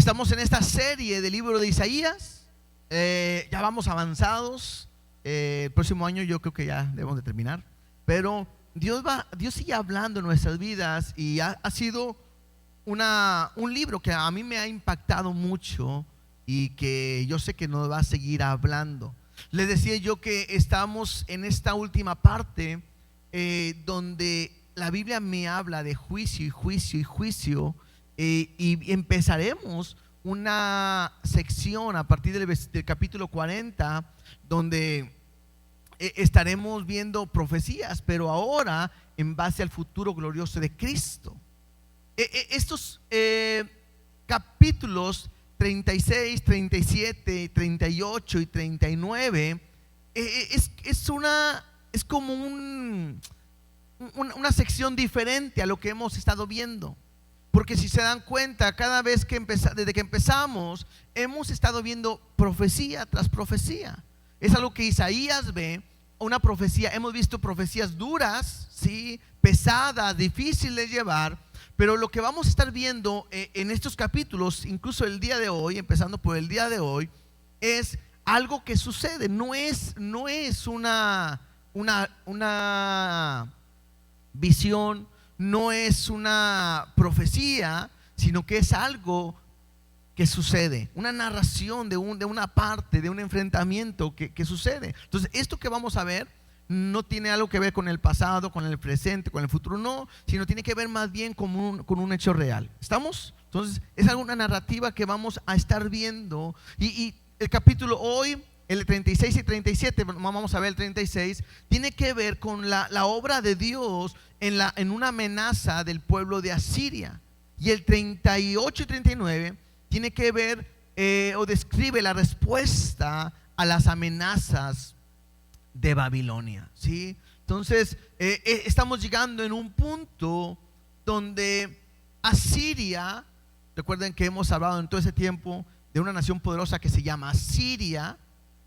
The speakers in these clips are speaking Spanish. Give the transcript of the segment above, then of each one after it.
Estamos en esta serie del libro de Isaías. Ya vamos avanzados. El próximo año yo creo que ya debemos de terminar. Pero Dios sigue hablando en nuestras vidas y ha sido un libro que a mí me ha impactado mucho y que yo sé que nos va a seguir hablando. Les decía yo que estamos en esta última parte donde la Biblia me habla de juicio y juicio y juicio. Y empezaremos una sección a partir del capítulo 40 donde estaremos viendo profecías, pero ahora en base al futuro glorioso de Cristo. Estos capítulos 36, 37, 38 y 39 es como una sección diferente a lo que hemos estado viendo. Porque si se dan cuenta, cada vez desde que empezamos, hemos estado viendo profecía tras profecía. Es algo que Isaías ve, una profecía. Hemos visto profecías duras, ¿sí? Pesadas, difíciles de llevar. Pero lo que vamos a estar viendo en estos capítulos, incluso el día de hoy, empezando por el día de hoy, es algo que sucede. No es una visión, no es una profecía, sino que es algo que sucede, una narración de una parte, de un enfrentamiento que sucede. Entonces, esto que vamos a ver no tiene algo que ver con el pasado, con el presente, con el futuro, no, sino tiene que ver más bien con un hecho real. ¿Estamos? Entonces, es alguna narrativa que vamos a estar viendo. Y el capítulo hoy, el 36 y 37, vamos a ver el 36, tiene que ver con la obra de Dios en una amenaza del pueblo de Asiria. Y el 38 y 39 tiene que ver o describe la respuesta a las amenazas de Babilonia, ¿sí? Entonces estamos llegando en un punto donde Asiria, recuerden que hemos hablado en todo ese tiempo de una nación poderosa que se llama Siria,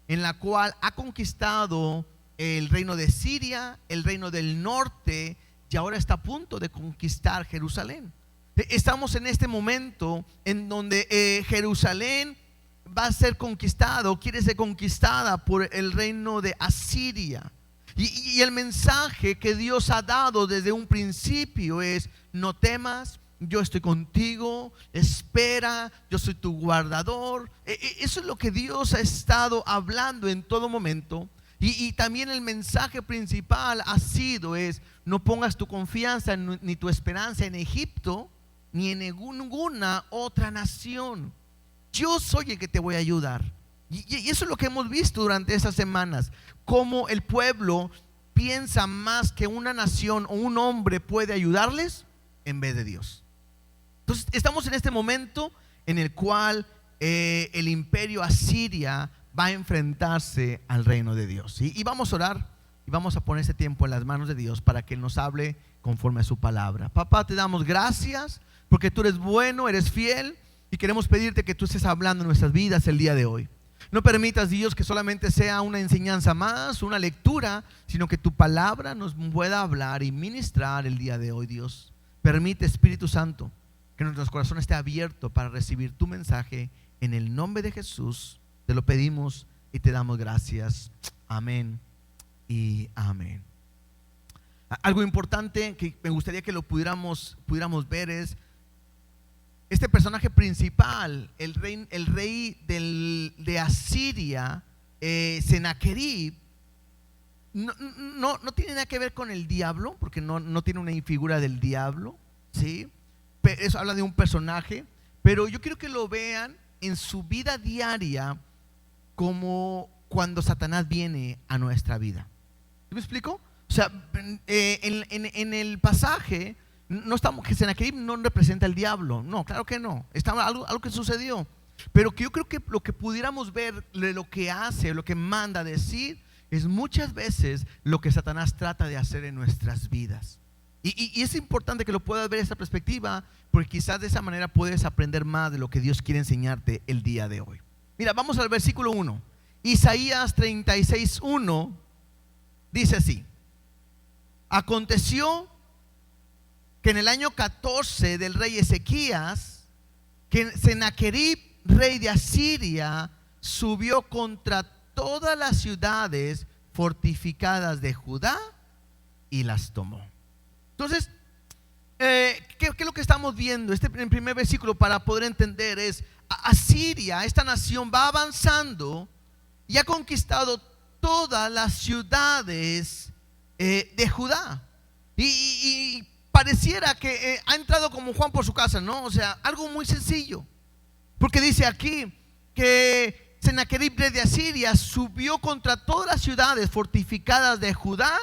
en la cual ha conquistado el reino de Siria, el reino del norte, y ahora está a punto de conquistar Jerusalén. Estamos en este momento en donde Jerusalén va a ser conquistado, quiere ser conquistada por el reino de Asiria. Y el mensaje que Dios ha dado desde un principio es: no temas, yo estoy contigo, espera, yo soy tu guardador. Eso es lo que Dios ha estado hablando en todo momento. Y también el mensaje principal ha sido no pongas tu confianza ni tu esperanza en Egipto ni en ninguna otra nación. Yo soy el que te voy a ayudar. Y eso es lo que hemos visto durante estas semanas, cómo el pueblo piensa más que una nación o un hombre puede ayudarles en vez de Dios. Entonces estamos en este momento en el cual el imperio asiria va a enfrentarse al reino de Dios, ¿sí? Y vamos a orar y vamos a poner este tiempo en las manos de Dios para que Él nos hable conforme a su palabra. Papá, te damos gracias porque tú eres bueno, eres fiel, y queremos pedirte que tú estés hablando en nuestras vidas el día de hoy. No permitas, Dios, que solamente sea una enseñanza más, una lectura, sino que tu palabra nos pueda hablar y ministrar el día de hoy, Dios. Permite, Espíritu Santo, que nuestro corazón esté abierto para recibir tu mensaje. En el nombre de Jesús te lo pedimos y te damos gracias. Amén y amén. Algo importante que me gustaría que lo pudiéramos ver es este personaje principal, el rey de Asiria, Sennacherib. No tiene nada que ver con el diablo, porque no tiene una figura del diablo, ¿sí? Eso habla de un personaje, pero yo quiero que lo vean en su vida diaria como cuando Satanás viene a nuestra vida. ¿Me explico? O sea, en el pasaje no estamos, que Sennacherib no representa el diablo, no, claro que no, está algo que sucedió, pero que yo creo que lo que pudiéramos ver de lo que hace, lo que manda a decir, es muchas veces lo que Satanás trata de hacer en nuestras vidas. Y es importante que lo puedas ver esa perspectiva, porque quizás de esa manera puedes aprender más de lo que Dios quiere enseñarte el día de hoy. Mira, vamos al versículo 1. Isaías 36:1 dice así: aconteció que en el año 14 del rey Ezequías, que Sennacherib, rey de Asiria, subió contra todas las ciudades fortificadas de Judá y las tomó. Entonces, ¿qué es lo que estamos viendo? En primer versículo, para poder entender, es Asiria, esta nación va avanzando y ha conquistado todas las ciudades de Judá. Y pareciera que ha entrado como Juan por su casa, ¿no? O sea, algo muy sencillo. Porque dice aquí que Sennacherib, rey de Asiria, subió contra todas las ciudades fortificadas de Judá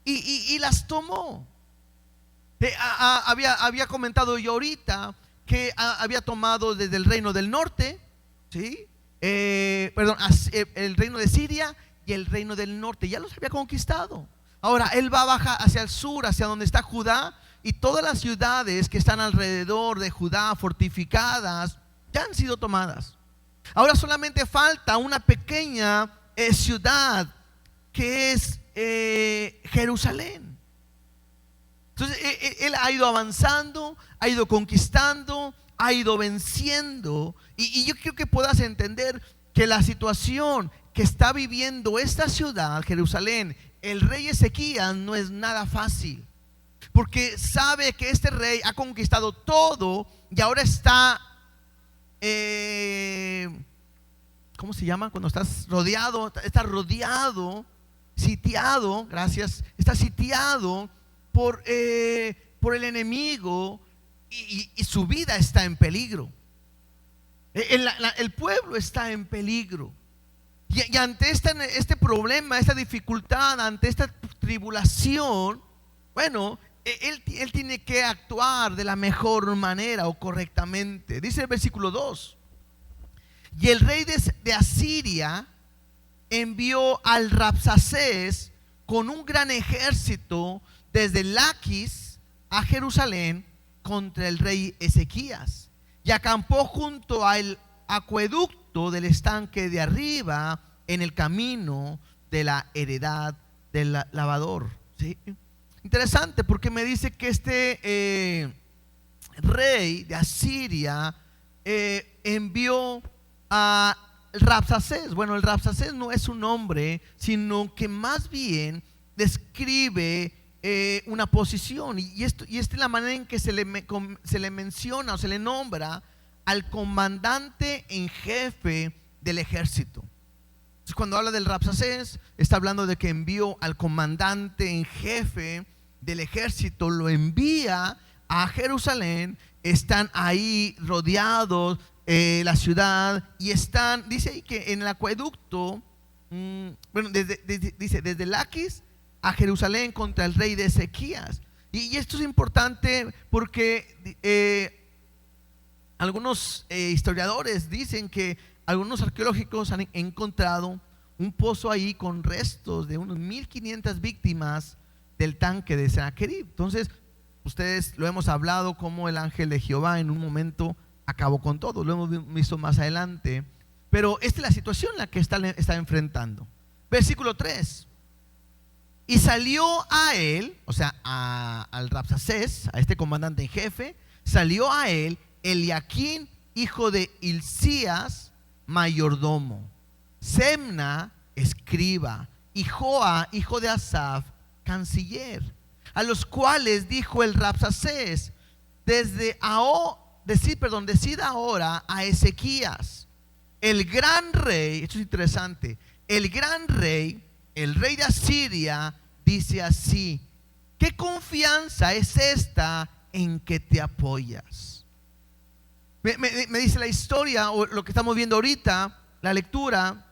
y las tomó. Había comentado yo ahorita que había tomado desde el reino del norte, ¿sí? El reino de Siria y el reino del norte, ya los había conquistado. Ahora él va a bajar hacia el sur, hacia donde está Judá, y todas las ciudades que están alrededor de Judá fortificadas ya han sido tomadas. Ahora solamente falta una pequeña ciudad que es Jerusalén. Entonces él ha ido avanzando, ha ido conquistando, ha ido venciendo. Y yo quiero que puedas entender que la situación que está viviendo esta ciudad, Jerusalén, el rey Ezequías, no es nada fácil. Porque sabe que este rey ha conquistado todo y ahora está, ¿cómo se llama? Cuando estás rodeado, está rodeado, sitiado, gracias, está sitiado por el enemigo y su vida está en peligro. El pueblo está en peligro. Y ante este problema, esta dificultad, ante esta tribulación, bueno, él tiene que actuar de la mejor manera o correctamente. Dice el versículo 2: y el rey de Asiria envió al Rabsacés con un gran ejército desde Laquis a Jerusalén contra el rey Ezequías, y acampó junto al acueducto del estanque de arriba, en el camino de la heredad del lavador. ¿Sí? Interesante, porque me dice que este rey de Asiria envió a Rabsacés. Bueno, el Rabsacés no es un nombre, sino que más bien describe una posición. Y esta es la manera en que se le menciona o se le nombra al comandante en jefe del ejército. Entonces, cuando habla del Rabsacés, está hablando de que envió al comandante en jefe del ejército, lo envía a Jerusalén. Están ahí rodeados la ciudad y están, dice ahí que en el acueducto, bueno, dice desde Laquis a Jerusalén contra el rey de Ezequías. Y esto es importante porque algunos historiadores dicen que algunos arqueológicos han encontrado un pozo ahí con restos de unos 1500 víctimas del tanque de Sennacherib. Entonces, ustedes lo hemos hablado como el ángel de Jehová en un momento acabó con todo, lo hemos visto más adelante. Pero esta es la situación en la que está enfrentando. Versículo 3: y salió a él, o sea, al Rabsacés, a este comandante en jefe, salió a él Eliaquín, hijo de Hilcías, mayordomo, Semna, escriba, y Joa, hijo de Asaf, canciller, a los cuales dijo el Rabsacés: decid ahora a Ezequías, el gran rey. Esto es interesante. El gran rey, el rey de Asiria, dice así: ¿qué confianza es esta en que te apoyas? Me dice la historia, o lo que estamos viendo ahorita, la lectura,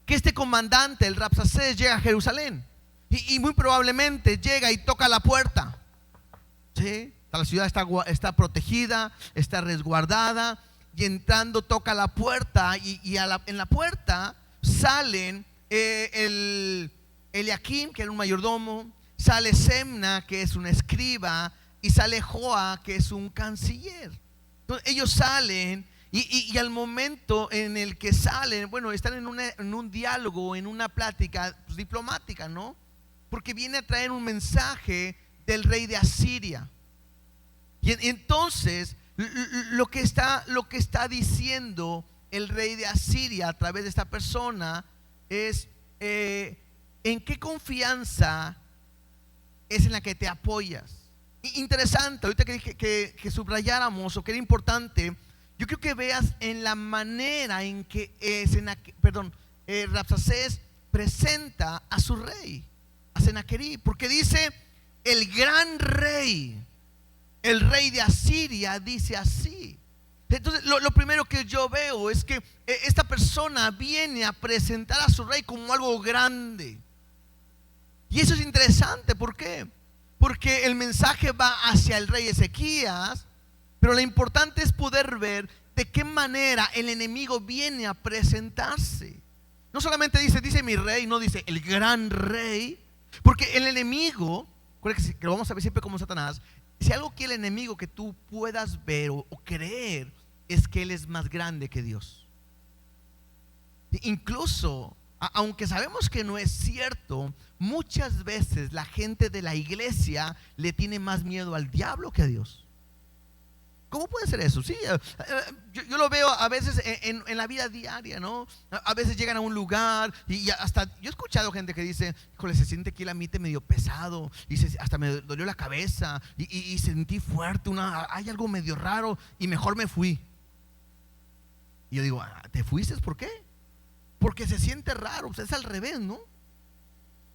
que este comandante, el Rabsacés, llega a Jerusalén y muy probablemente llega y toca la puerta. ¿Sí? La ciudad está protegida, está resguardada, y entrando toca la puerta en la puerta salen el Eliaquim, que era un mayordomo, sale Semna, que es un escriba, y sale Joa, que es un canciller. Entonces ellos salen y al momento en el que salen, bueno, están en un diálogo, en una plática pues, diplomática, ¿no? Porque viene a traer un mensaje del rey de Asiria. Y entonces lo que está diciendo el rey de Asiria a través de esta persona es en qué confianza es en la que te apoyas. Interesante, ahorita que dije que subrayáramos o que era importante, yo creo que veas en la manera en que Rabsacés presenta a su rey, a Sennacherib, porque dice el gran rey, el rey de Asiria, dice así. Entonces lo primero que yo veo es que esta persona viene a presentar a su rey como algo grande. Y eso es interesante, ¿por qué? Porque el mensaje va hacia el rey Ezequías, pero lo importante es poder ver de qué manera el enemigo viene a presentarse. No solamente dice mi rey, no dice el gran rey, porque el enemigo, que lo vamos a ver siempre como Satanás, si algo quiere el enemigo que tú puedas ver o creer, es que él es más grande que Dios. Incluso, aunque sabemos que no es cierto, muchas veces la gente de la iglesia le tiene más miedo al diablo que a Dios. ¿Cómo puede ser eso? Sí, yo lo veo a veces en la vida diaria, ¿no? A veces llegan a un lugar y hasta yo he escuchado gente que dice, híjole, se siente aquí el ambiente medio pesado y hasta me dolió la cabeza y sentí fuerte, hay algo medio raro y mejor me fui. Y yo digo, ¿te fuiste? ¿Por qué? Porque se siente raro, es al revés, ¿no?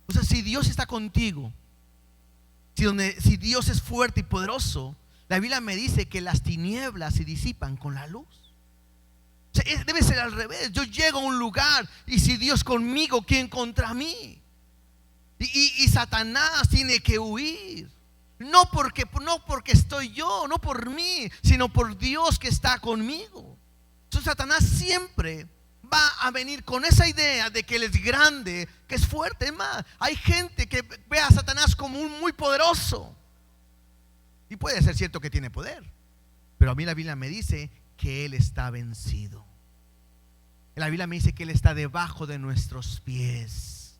O sea, si Dios está contigo, si Dios es fuerte y poderoso, la Biblia me dice que las tinieblas se disipan con la luz. O sea, debe ser al revés. Yo llego a un lugar y si Dios conmigo, ¿quién contra mí? Y Satanás tiene que huir. No porque estoy yo, no por mí, sino por Dios que está conmigo. Entonces Satanás siempre va a venir con esa idea de que Él es grande, que es fuerte. Es más, hay gente que ve a Satanás como un muy poderoso. Y puede ser cierto que tiene poder, pero a mí la Biblia me dice que Él está vencido. La Biblia me dice que Él está debajo de nuestros pies,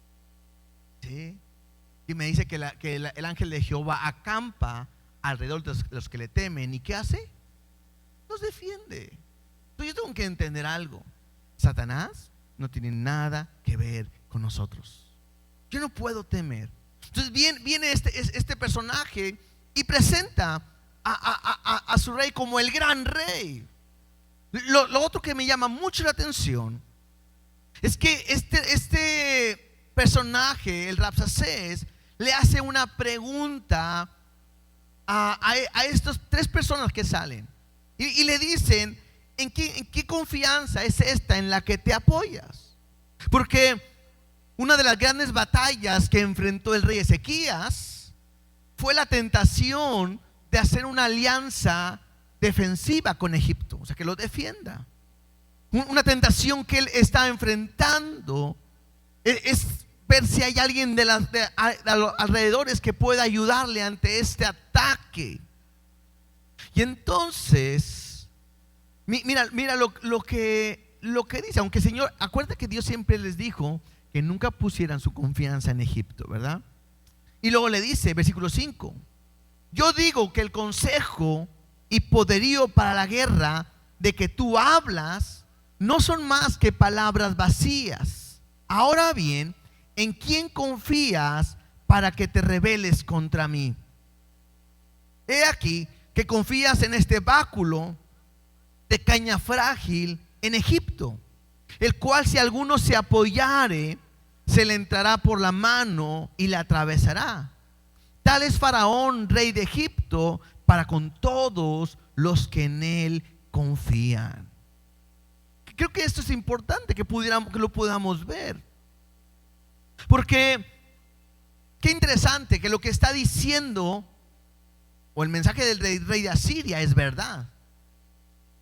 ¿sí? Y me dice que el ángel de Jehová acampa alrededor de los que le temen. ¿Y qué hace? Los defiende. Entonces yo tengo que entender algo. Satanás no tiene nada que ver con nosotros. Yo no puedo temer. Entonces viene este personaje y presenta a su rey como el gran rey. Lo otro que me llama mucho la atención es que este personaje, el Rabsacés, le hace una pregunta a estas tres personas que salen y le dicen, ¿en qué confianza es esta en la que te apoyas? Porque una de las grandes batallas que enfrentó el rey Ezequías fue la tentación de hacer una alianza defensiva con Egipto, o sea, que lo defienda. Una tentación que él está enfrentando es ver si hay alguien de los alrededores que pueda ayudarle ante este ataque. Y entonces, mira lo que dice, aunque Señor, acuérdate que Dios siempre les dijo que nunca pusieran su confianza en Egipto, ¿verdad? Y luego le dice, versículo 5, yo digo que el consejo y poderío para la guerra de que tú hablas no son más que palabras vacías. Ahora bien, ¿en quién confías para que te rebeles contra mí? He aquí que confías en este báculo de caña frágil en Egipto, el cual si alguno se apoyare, se le entrará por la mano y le atravesará. Tal es Faraón, rey de Egipto, para con todos los que en él confían. Creo que esto es importante que lo podamos ver, porque qué interesante que lo que está diciendo o el mensaje del rey de Asiria es verdad.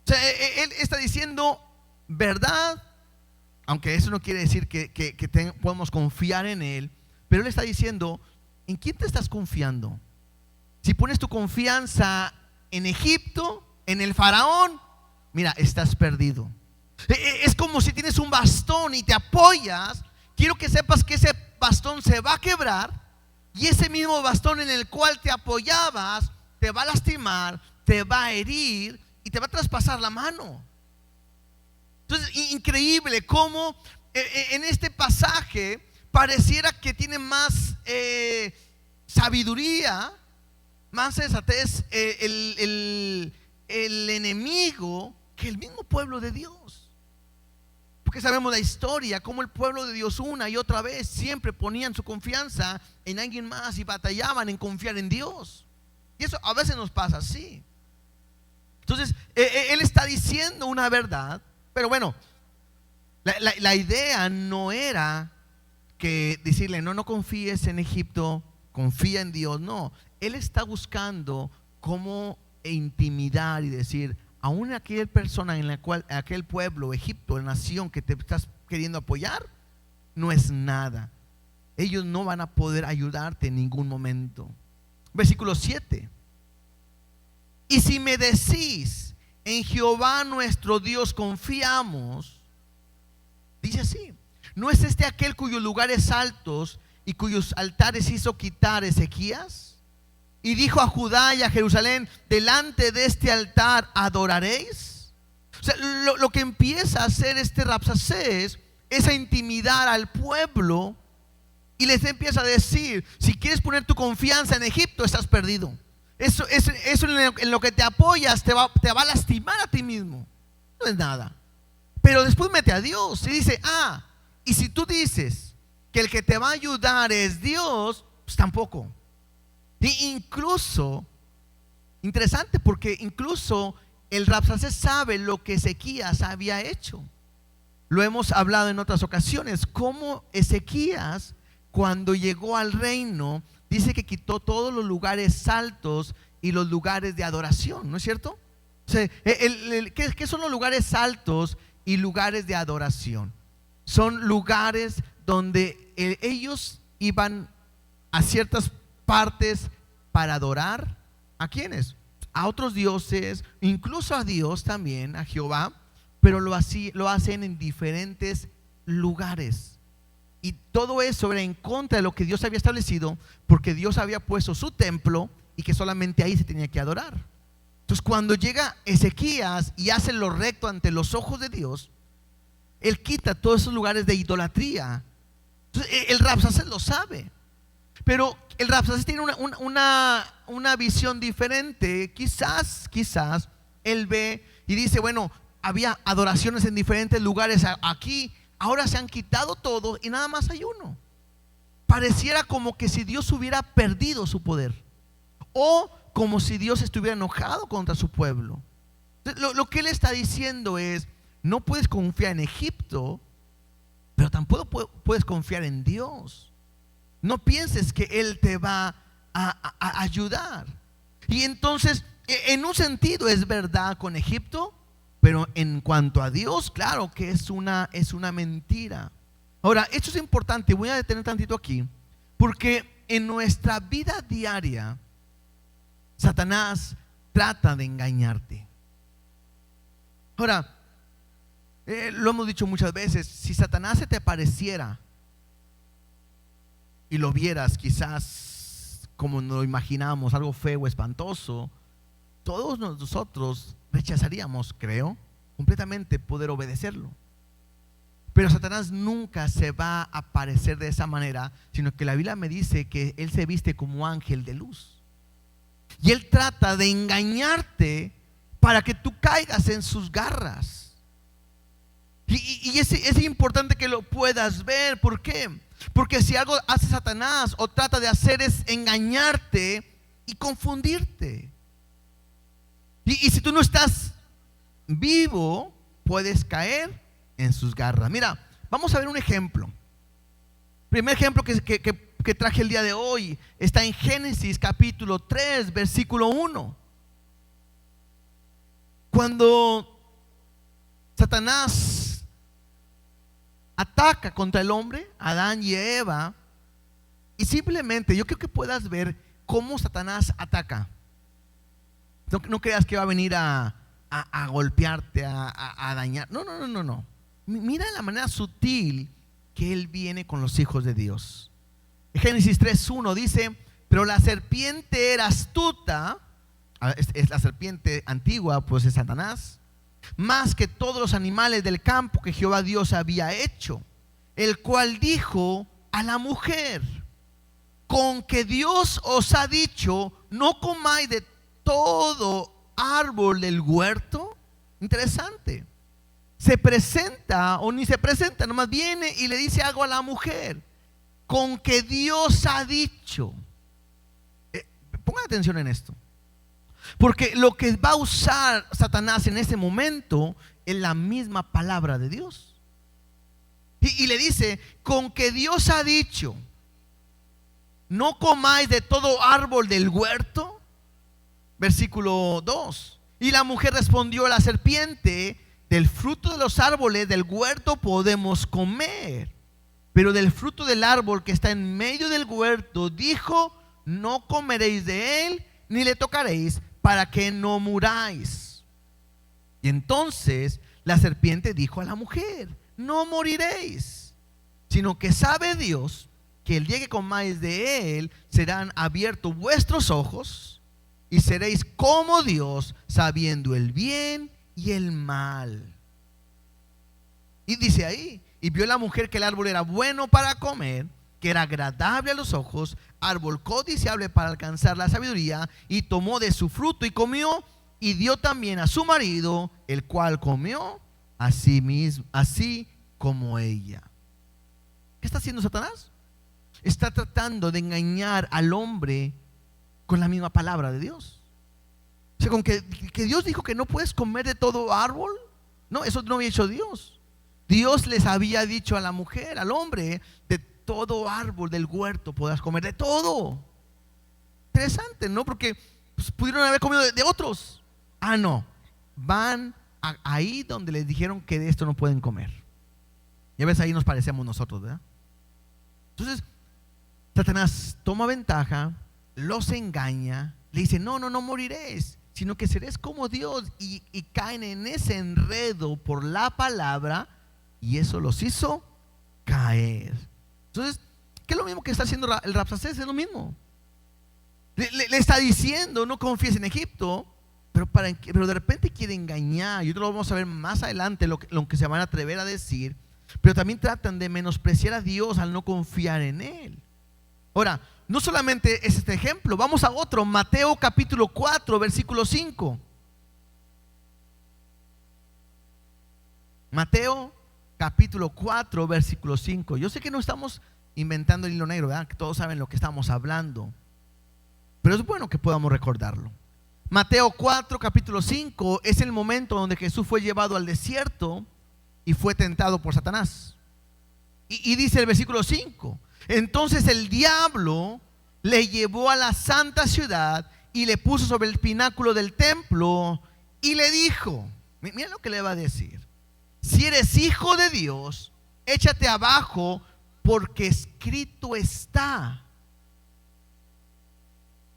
O sea, él está diciendo verdad, aunque eso no quiere decir que podamos confiar en él, pero él está diciendo, ¿en quién te estás confiando? Si pones tu confianza en Egipto, en el faraón, mira, estás perdido. Es como si tienes un bastón y te apoyas. Quiero que sepas que ese bastón se va a quebrar y ese mismo bastón en el cual te apoyabas te va a lastimar, te va a herir y te va a traspasar la mano. Entonces, increíble cómo en este pasaje pareciera que tiene más sabiduría, más sensatez el enemigo que el mismo pueblo de Dios. Porque sabemos la historia, cómo el pueblo de Dios una y otra vez siempre ponían su confianza en alguien más y batallaban en confiar en Dios. Y eso a veces nos pasa así. Entonces, él está diciendo una verdad, pero bueno, la idea no era que decirle, no confíes en Egipto, confía en Dios. No, él está buscando cómo intimidar y decir, aún aquella persona en la cual, aquel pueblo, Egipto, la nación que te estás queriendo apoyar, no es nada. Ellos no van a poder ayudarte en ningún momento. Versículo 7. Y si me decís, en Jehová nuestro Dios confiamos, dice así, ¿no es este aquel cuyos lugares altos y cuyos altares hizo quitar Ezequías? Y dijo a Judá y a Jerusalén, delante de este altar adoraréis. O sea, lo que empieza a hacer este Rabsacés es a intimidar al pueblo y les empieza a decir, si quieres poner tu confianza en Egipto, estás perdido. Eso en lo que te apoyas te va a lastimar a ti mismo. No es nada. Pero después mete a Dios y dice, y si tú dices que el que te va a ayudar es Dios, pues tampoco. Y incluso, interesante, porque incluso el Rabsacés sabe lo que Ezequías había hecho. Lo hemos hablado en otras ocasiones, cómo Ezequías, cuando llegó al reino, dice que quitó todos los lugares altos y los lugares de adoración, ¿no es cierto? O sea, ¿qué son los lugares altos y lugares de adoración? Son lugares donde ellos iban a ciertas partes para adorar. ¿A quiénes? A otros dioses, incluso a Dios también, a Jehová, pero lo hacen en diferentes lugares. Y todo eso era en contra de lo que Dios había establecido, porque Dios había puesto su templo y que solamente ahí se tenía que adorar. Entonces, cuando llega Ezequías y hace lo recto ante los ojos de Dios, él quita todos esos lugares de idolatría. Entonces, el Rabsacés lo sabe, pero el Rabsacés tiene una visión diferente. Quizás él ve y dice, bueno, había adoraciones en diferentes lugares aquí, ahora se han quitado todo y nada más hay uno. Pareciera como que si Dios hubiera perdido su poder, o como si Dios estuviera enojado contra su pueblo. Lo que él está diciendo es, no puedes confiar en Egipto, pero tampoco puedes confiar en Dios. No pienses que Él te va a ayudar. Y entonces, en un sentido es verdad con Egipto, pero en cuanto a Dios, claro que es una mentira. Ahora, esto es importante, voy a detener tantito aquí, porque en nuestra vida diaria, Satanás trata de engañarte. Ahora, lo hemos dicho muchas veces, si Satanás se te apareciera y lo vieras quizás como nos lo imaginamos, algo feo, espantoso, todos nosotros rechazaríamos, creo, completamente poder obedecerlo. Pero Satanás nunca se va a aparecer de esa manera, sino que la Biblia me dice que él se viste como ángel de luz. Y él trata de engañarte para que tú caigas en sus garras. Y es importante que lo puedas ver. ¿Por qué? Porque si algo hace Satanás o trata de hacer es engañarte y confundirte. Y si tú no estás vivo, puedes caer en sus garras. Mira, vamos a ver un ejemplo. Primer ejemplo que traje el día de hoy está en Génesis capítulo 3, versículo 1. Cuando Satanás ataca contra el hombre, Adán y Eva, y simplemente yo creo que puedas ver cómo Satanás ataca. No creas que va a venir a golpearte, a dañar. No. Mira la manera sutil que él viene con los hijos de Dios. En Génesis 3:1 dice, pero la serpiente era astuta es la serpiente antigua, pues es Satanás, más que todos los animales del campo que Jehová Dios había hecho, el cual dijo a la mujer: con que Dios os ha dicho, no comáis de todo árbol del huerto. Interesante. Se presenta, o ni se presenta, nomás viene y le dice algo a la mujer: con que Dios ha dicho. Pongan atención en esto, porque lo que va a usar Satanás en ese momento es la misma palabra de Dios. Y le dice: con que Dios ha dicho, no comáis de todo árbol del huerto. Versículo 2. Y la mujer respondió a la serpiente: del fruto de los árboles del huerto podemos comer, pero del fruto del árbol que está en medio del huerto, dijo, no comeréis de él, ni le tocaréis, para que no muráis. Y entonces la serpiente dijo a la mujer: no moriréis, sino que sabe Dios que el día que comáis de él, serán abiertos vuestros ojos y seréis como Dios, sabiendo el bien y el mal. Y dice ahí: y vio la mujer que el árbol era bueno para comer, que era agradable a los ojos, árbol codiciable para alcanzar la sabiduría, y tomó de su fruto y comió, y dio también a su marido, el cual comió así mismo, así como ella. ¿Qué está haciendo Satanás? Está tratando de engañar al hombre con la misma palabra de Dios. O sea, con que Dios dijo que no puedes comer de todo árbol. No, eso no había hecho Dios. Dios les había dicho a la mujer, al hombre: de todo árbol del huerto podrás comer, de todo. Interesante, ¿no? Porque pues, pudieron haber comido de otros. Ah, no. Van ahí donde les dijeron que de esto no pueden comer. Ya ves, ahí nos parecemos nosotros, ¿verdad? Entonces, Satanás toma ventaja, los engaña, le dice: no moriréis, sino que seréis como Dios, y caen en ese enredo por la palabra, y eso los hizo caer. Entonces, ¿qué es lo mismo que está haciendo el Rabsacés? Es lo mismo. Le está diciendo: no confíes en Egipto, pero de repente quiere engañar. Y esto lo vamos a ver más adelante, lo que se van a atrever a decir. Pero también tratan de menospreciar a Dios al no confiar en Él. Ahora, no solamente es este ejemplo, vamos a otro. Mateo capítulo 4, versículo 5. Mateo capítulo 4, versículo 5. Yo sé que no estamos inventando el hilo negro, ¿verdad? Que todos saben lo que estamos hablando, pero es bueno que podamos recordarlo. Mateo 4, capítulo 5 es el momento donde Jesús fue llevado al desierto y fue tentado por Satanás. Y dice el versículo 5: entonces el diablo le llevó a la santa ciudad y le puso sobre el pináculo del templo y le dijo, mira lo que le va a decir: si eres hijo de Dios, échate abajo, porque escrito está.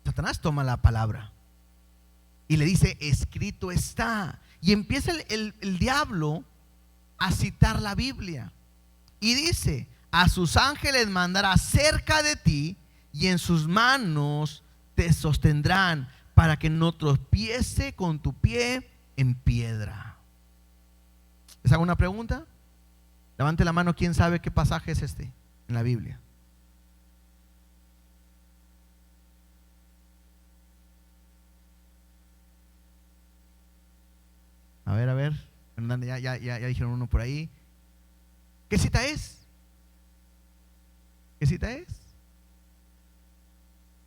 Satanás toma la palabra y le dice: escrito está. Y empieza el diablo a citar la Biblia y dice: a sus ángeles mandará cerca de ti, y en sus manos te sostendrán, para que no tropiece con tu pie en piedra. ¿Les hago una pregunta? Levante la mano, ¿quién sabe qué pasaje es este en la Biblia? A ver, ya dijeron uno por ahí. ¿Qué cita es? ¿Qué cita es?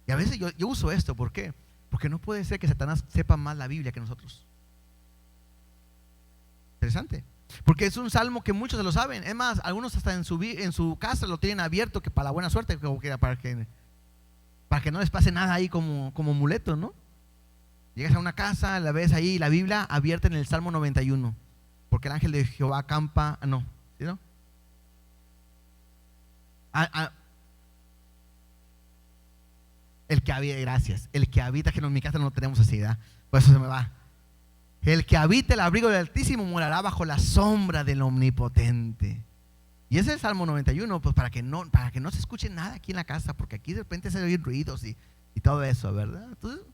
Y a veces yo uso esto, ¿por qué? Porque no puede ser que Satanás sepa más la Biblia que nosotros. Interesante. Porque es un salmo que muchos se lo saben. Es más, algunos hasta en su casa lo tienen abierto, que para la buena suerte, como que para que no les pase nada ahí como muleto, ¿no? Llegas a una casa, la ves ahí, la Biblia abierta en el Salmo 91, porque el ángel de Jehová acampa. No, ¿sí, no? El que habita, gracias. El que habita, que en mi casa no lo tenemos así, ¿verdad? Por eso se me va. El que habita el abrigo del Altísimo morará bajo la sombra del Omnipotente. Y ese es el Salmo 91, pues para que no se escuche nada aquí en la casa, porque aquí de repente se oyen ruidos y todo eso, ¿verdad? Entonces,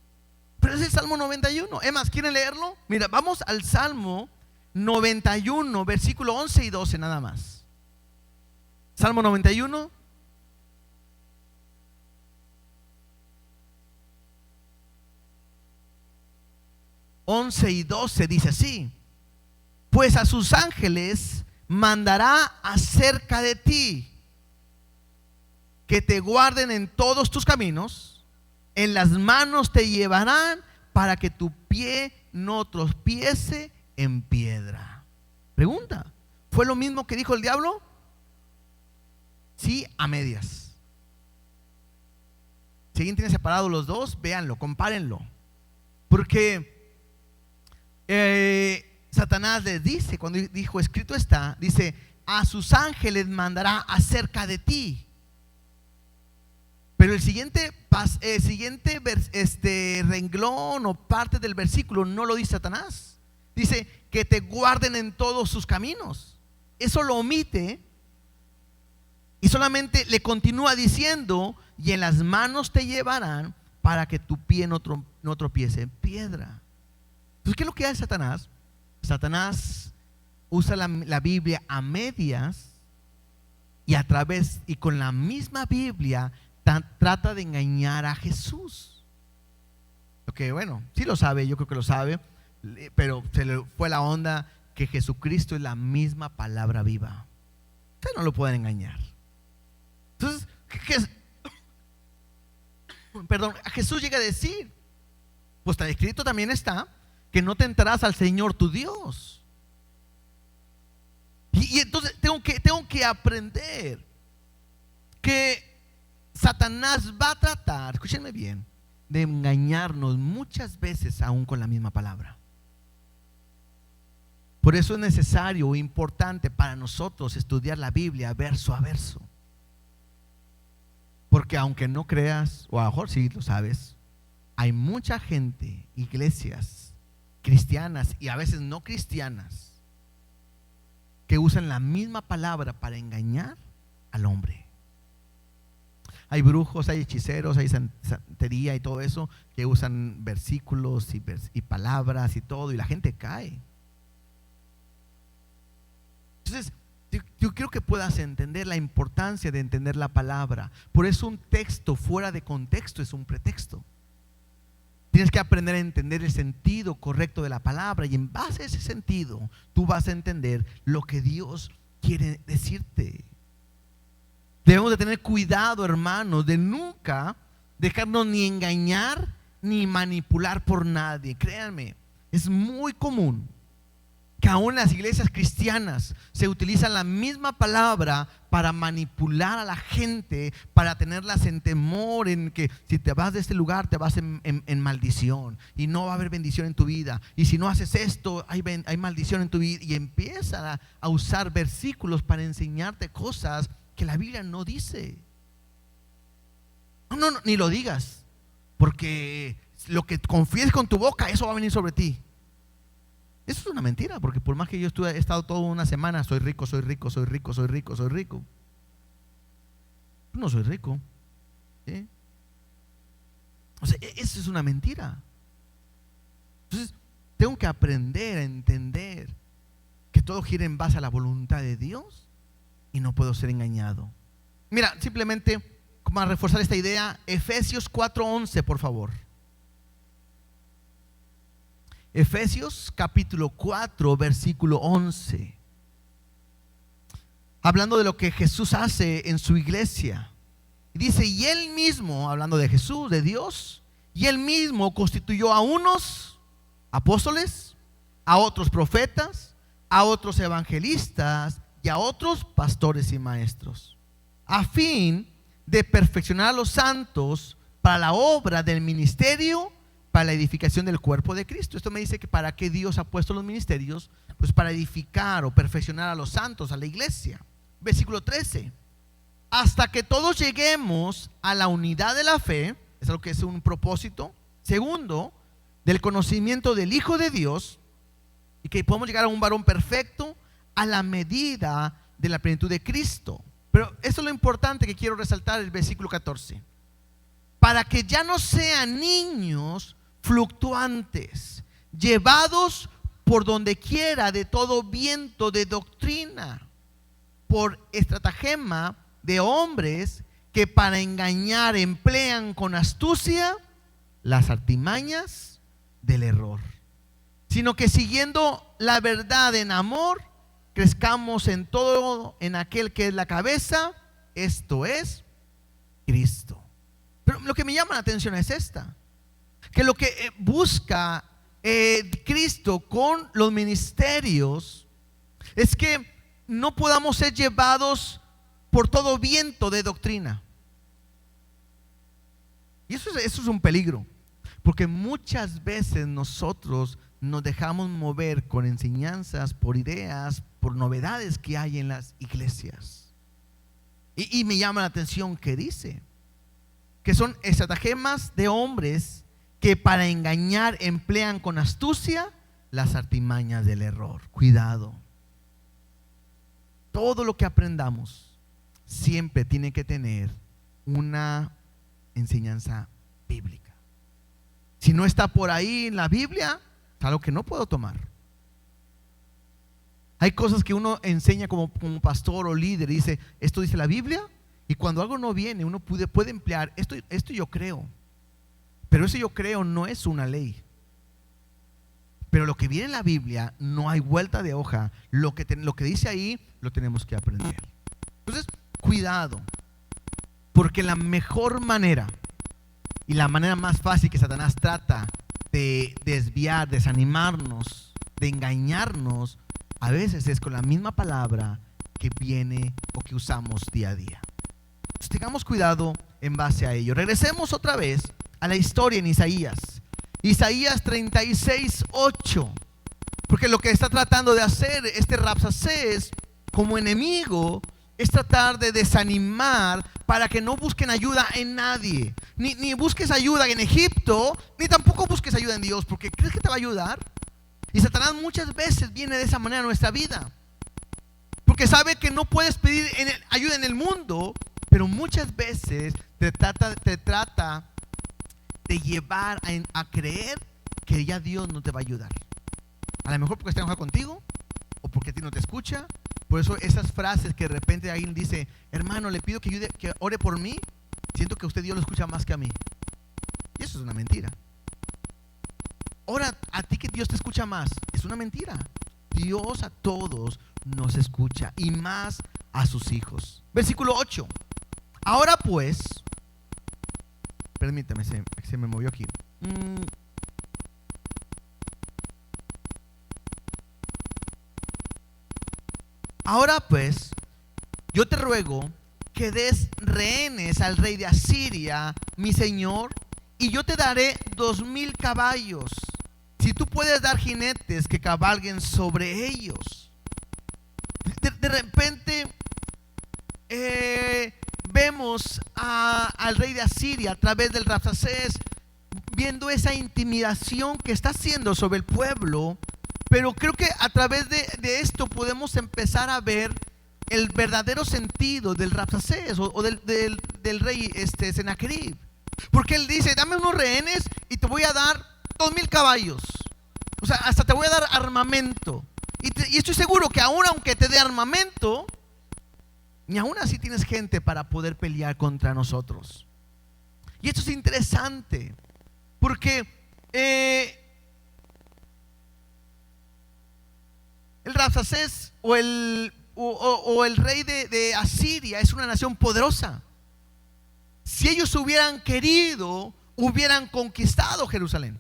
Pero es el Salmo 91. Es más, ¿quieren leerlo? Mira, vamos al Salmo 91, versículo 11 y 12 nada más. Salmo 91. Y 12 dice así: pues a sus ángeles mandará acerca de ti, que te guarden en todos tus caminos, en las manos te llevarán, para que tu pie no tropiece en piedra. Pregunta: ¿fue lo mismo que dijo el diablo? Sí, a medias. Si alguien tiene separados los dos, véanlo, compárenlo. Porque Satanás les dice, cuando dijo escrito está, dice: a sus ángeles mandará acerca de ti. Pero el siguiente renglón o parte del versículo no lo dice Satanás. Dice que te guarden en todos sus caminos. Eso lo omite y solamente le continúa diciendo: y en las manos te llevarán, para que tu pie no tropiece en piedra. Entonces, ¿qué es lo que hace Satanás? Satanás usa la Biblia a medias y con la misma Biblia trata de engañar a Jesús. Ok, bueno, sí lo sabe, yo creo que lo sabe, pero se le fue la onda que Jesucristo es la misma palabra viva. Ustedes no lo pueden engañar. Entonces, Jesús llega a decir, pues está escrito también está, que no tentarás al Señor tu Dios. Y entonces tengo que aprender que Satanás va a tratar, escúchenme bien, de engañarnos muchas veces aún con la misma palabra. Por eso es necesario o importante para nosotros estudiar la Biblia verso a verso. Porque aunque no creas, o a lo mejor sí lo sabes, hay mucha gente, iglesias cristianas y a veces no cristianas, que usan la misma palabra para engañar al hombre. Hay brujos, hay hechiceros, hay santería y todo eso, que usan versículos y palabras y todo, y la gente cae. Entonces, yo quiero que puedas entender la importancia de entender la palabra. Por eso un texto fuera de contexto es un pretexto. Tienes que aprender a entender el sentido correcto de la palabra, y en base a ese sentido tú vas a entender lo que Dios quiere decirte. Debemos de tener cuidado, hermanos, de nunca dejarnos ni engañar ni manipular por nadie. Créanme, es muy común que aún en las iglesias cristianas se utiliza la misma palabra para manipular a la gente, para tenerlas en temor, en que si te vas de este lugar te vas en maldición y no va a haber bendición en tu vida, y si no haces esto hay maldición en tu vida, y empieza a usar versículos para enseñarte cosas que la Biblia no dice. No, ni lo digas, porque lo que confíes con tu boca, eso va a venir sobre ti. Eso es una mentira, porque por más que yo he estado toda una semana, soy rico, soy rico, soy rico, soy rico, soy rico. No soy rico, ¿sí? O sea, eso es una mentira. Entonces, tengo que aprender a entender que todo gira en base a la voluntad de Dios y no puedo ser engañado. Mira, simplemente para reforzar esta idea, Efesios 4:11, por favor. Efesios capítulo 4, versículo 11. Hablando de lo que Jesús hace en su iglesia. Dice: y Él mismo, hablando de Jesús, de Dios, y Él mismo constituyó a unos apóstoles, a otros profetas, a otros evangelistas y a otros pastores y maestros, a fin de perfeccionar a los santos para la obra del ministerio, para la edificación del cuerpo de Cristo. Esto me dice que para qué Dios ha puesto los ministerios, pues para edificar o perfeccionar a los santos, a la iglesia. Versículo 13: hasta que todos lleguemos a la unidad de la fe, es lo que es un propósito. Segundo, del conocimiento del Hijo de Dios, y que podamos llegar a un varón perfecto, a la medida de la plenitud de Cristo. Pero esto es lo importante que quiero resaltar, el versículo 14: para que ya no sean niños fluctuantes, llevados por donde quiera de todo viento de doctrina, por estratagema de hombres que para engañar emplean con astucia las artimañas del error, sino que siguiendo la verdad en amor, crezcamos en todo en aquel que es la cabeza, esto es Cristo. Pero lo que me llama la atención es que lo que busca Cristo con los ministerios es que no podamos ser llevados por todo viento de doctrina. Y eso es un peligro, porque muchas veces nosotros nos dejamos mover con enseñanzas, por ideas, por novedades que hay en las iglesias. Y me llama la atención que dice que son estratagemas de hombres que para engañar emplean con astucia las artimañas del error. Cuidado. Todo lo que aprendamos siempre tiene que tener una enseñanza bíblica. Si no está por ahí en la Biblia, es algo que no puedo tomar. Hay cosas que uno enseña como pastor o líder y dice, esto dice la Biblia, y cuando algo no viene, uno puede emplear, esto yo creo, pero eso yo creo no es una ley. Pero lo que viene en la Biblia no hay vuelta de hoja. Lo que dice ahí lo tenemos que aprender. Entonces, cuidado, porque la mejor manera y la manera más fácil que Satanás trata de desviar, desanimarnos, de engañarnos, a veces es con la misma palabra que viene o que usamos día a día. Entonces, tengamos cuidado en base a ello. Regresemos otra vez a la historia en Isaías 36:8, porque lo que está tratando de hacer este Rabsacés como enemigo es tratar de desanimar para que no busquen ayuda en nadie, ni busques ayuda en Egipto, ni tampoco busques ayuda en Dios, porque crees que te va a ayudar. Y Satanás muchas veces viene de esa manera a nuestra vida, porque sabe que no puedes pedir ayuda en el mundo, pero muchas veces te trata de llevar a creer que ya Dios no te va a ayudar. A lo mejor porque está enojado contigo, o porque a ti no te escucha. Por eso esas frases que de repente alguien dice, hermano, le pido que ore por mí, siento que usted Dios lo escucha más que a mí. Y eso es una mentira. Ora a ti que Dios te escucha más, es una mentira. Dios a todos nos escucha, y más a sus hijos. Versículo 8. Ahora pues, permítame, se me movió aquí. Ahora pues, yo te ruego que des rehenes al rey de Asiria, mi señor, y yo te daré 2,000 caballos, si tú puedes dar jinetes que cabalguen sobre ellos. De repente vemos al rey de Asiria a través del Rabsacés viendo esa intimidación que está haciendo sobre el pueblo. Pero creo que a través de esto podemos empezar a ver el verdadero sentido del Rabsacés o del rey Sennacherib. Porque él dice, dame unos rehenes y te voy a dar 2,000 caballos. O sea, hasta te voy a dar armamento. Y estoy seguro que aunque te dé armamento, ni aún así tienes gente para poder pelear contra nosotros. Y esto es interesante, porque el Rabsacés o el rey de Asiria es una nación poderosa. Si ellos hubieran querido, hubieran conquistado Jerusalén.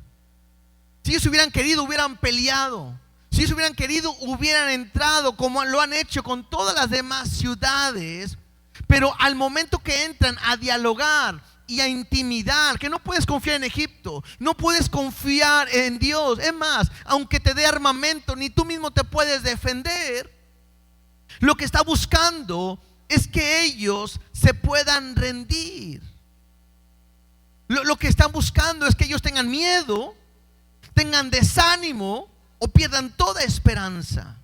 Si ellos hubieran querido, hubieran peleado. Si ellos hubieran querido, hubieran entrado como lo han hecho con todas las demás ciudades. Pero al momento que entran a dialogar y a intimidar, que no puedes confiar en Egipto, no puedes confiar en Dios. Es más, aunque te dé armamento, ni tú mismo te puedes defender. Lo que está buscando es que ellos se puedan rendir. Lo que están buscando es que ellos tengan miedo, tengan desánimo o pierdan toda esperanza.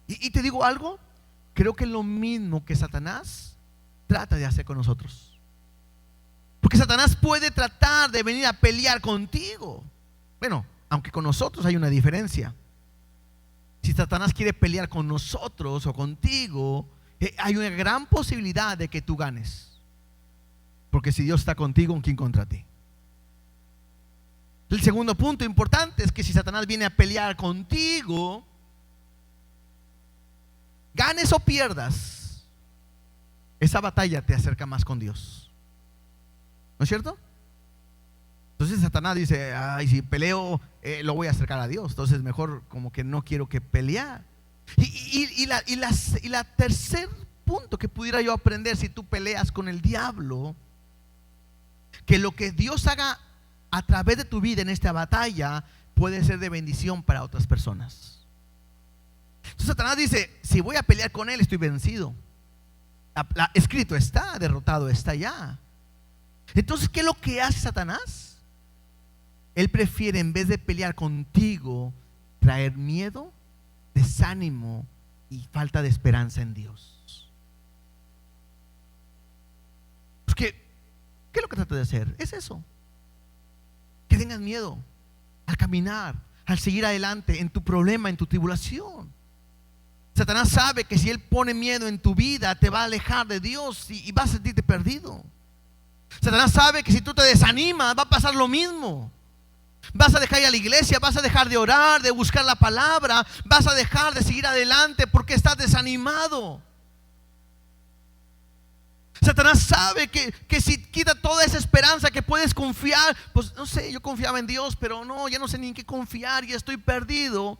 Y te digo algo, creo que es lo mismo que Satanás trata de hacer con nosotros. Porque Satanás puede tratar de venir a pelear contigo. Bueno, aunque con nosotros hay una diferencia. Si Satanás quiere pelear con nosotros o contigo, hay una gran posibilidad de que tú ganes. Porque si Dios está contigo, ¿quién contra ti? El segundo punto importante es que si Satanás viene a pelear contigo, ganes o pierdas, esa batalla te acerca más con Dios. ¿No es cierto? Entonces Satanás dice, ay, si peleo, lo voy a acercar a Dios. Entonces mejor como que no quiero que pelear. Y la tercer punto que pudiera yo aprender si tú peleas con el diablo, que lo que Dios haga a través de tu vida en esta batalla puede ser de bendición para otras personas. Entonces Satanás dice, si voy a pelear con él, estoy vencido. Escrito está, derrotado está ya. Entonces, ¿qué es lo que hace Satanás? Él prefiere, en vez de pelear contigo, traer miedo, desánimo y falta de esperanza en Dios. Pues ¿qué es lo que trata de hacer? Es eso. Que tengas miedo al caminar, al seguir adelante en tu problema, en tu tribulación. Satanás sabe que si él pone miedo en tu vida, te va a alejar de Dios y vas a sentirte perdido. Satanás sabe que si tú te desanimas, va a pasar lo mismo. Vas a dejar ir a la iglesia, vas a dejar de orar, de buscar la palabra, vas a dejar de seguir adelante porque estás desanimado. Satanás sabe que si quita toda esa esperanza que puedes confiar, pues no sé, yo confiaba en Dios, pero no, ya no sé ni en qué confiar y estoy perdido.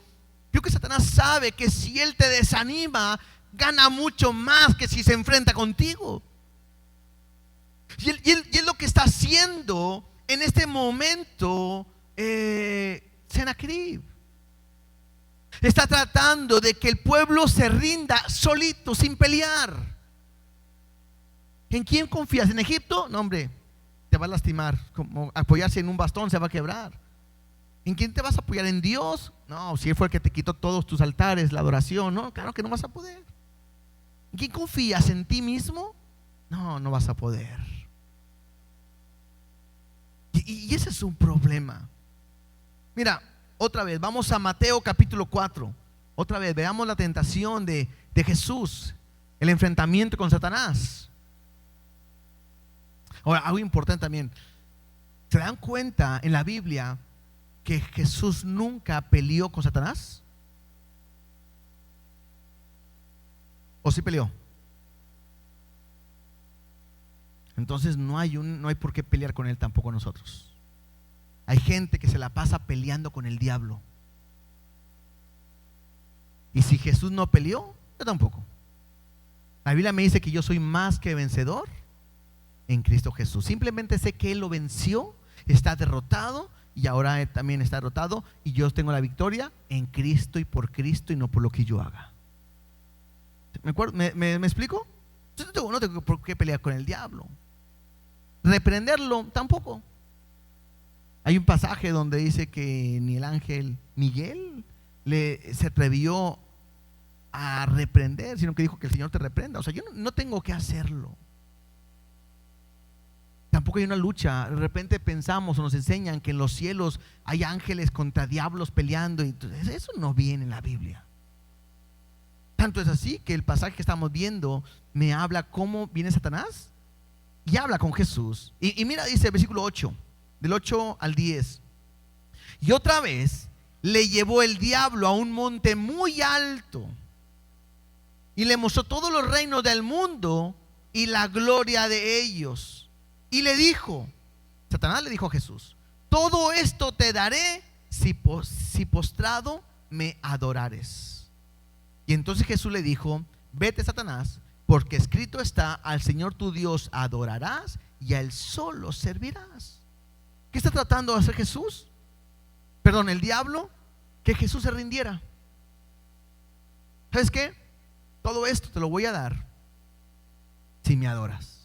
Creo que Satanás sabe que si él te desanima, gana mucho más que si se enfrenta contigo. Y él lo que está haciendo en este momento, Sennacherib está tratando de que el pueblo se rinda solito, sin pelear. ¿En quién confías? ¿En Egipto? No, hombre, te va a lastimar. Como apoyarse en un bastón se va a quebrar. ¿En quién te vas a apoyar? ¿En Dios? No, si Él fue el que te quitó todos tus altares, la adoración. No, claro que no vas a poder. ¿En quién confías? ¿En ti mismo? No, no vas a poder. Y ese es un problema. Mira, otra vez, vamos a Mateo capítulo 4. Otra vez, veamos la tentación de Jesús, el enfrentamiento con Satanás. Ahora, algo importante también. ¿Se dan cuenta en la Biblia que Jesús nunca peleó con Satanás? ¿O sí peleó? Entonces no hay por qué pelear con él tampoco nosotros. Hay gente que se la pasa peleando con el diablo. Y si Jesús no peleó, yo tampoco. La Biblia me dice que yo soy más que vencedor en Cristo Jesús. Simplemente sé que Él lo venció, está derrotado y ahora Él también está derrotado y yo tengo la victoria en Cristo y por no por lo que yo haga. ¿Me explico? No tengo por qué pelear con el diablo. Reprenderlo tampoco. Hay un pasaje donde dice que ni el ángel Miguel se atrevió a reprender, sino que dijo que el Señor te reprenda. O sea, yo no tengo que hacerlo. Tampoco hay una lucha. De repente pensamos o nos enseñan que en los cielos hay ángeles contra diablos peleando. Y eso no viene en la Biblia. Tanto es así que el pasaje que estamos viendo me habla cómo viene Satanás y habla con Jesús. Y mira, dice el versículo 8, del 8 al 10. Y otra vez le llevó el diablo a un monte muy alto y le mostró todos los reinos del mundo y la gloria de ellos. Y le dijo, Satanás le dijo a Jesús: todo esto te daré si postrado me adorares. Y entonces Jesús le dijo: vete, Satanás, porque escrito está: al Señor tu Dios adorarás y a Él solo servirás. ¿Qué está tratando de hacer Jesús? Perdón, el diablo, que Jesús se rindiera. ¿Sabes qué? Todo esto te lo voy a dar si me adoras.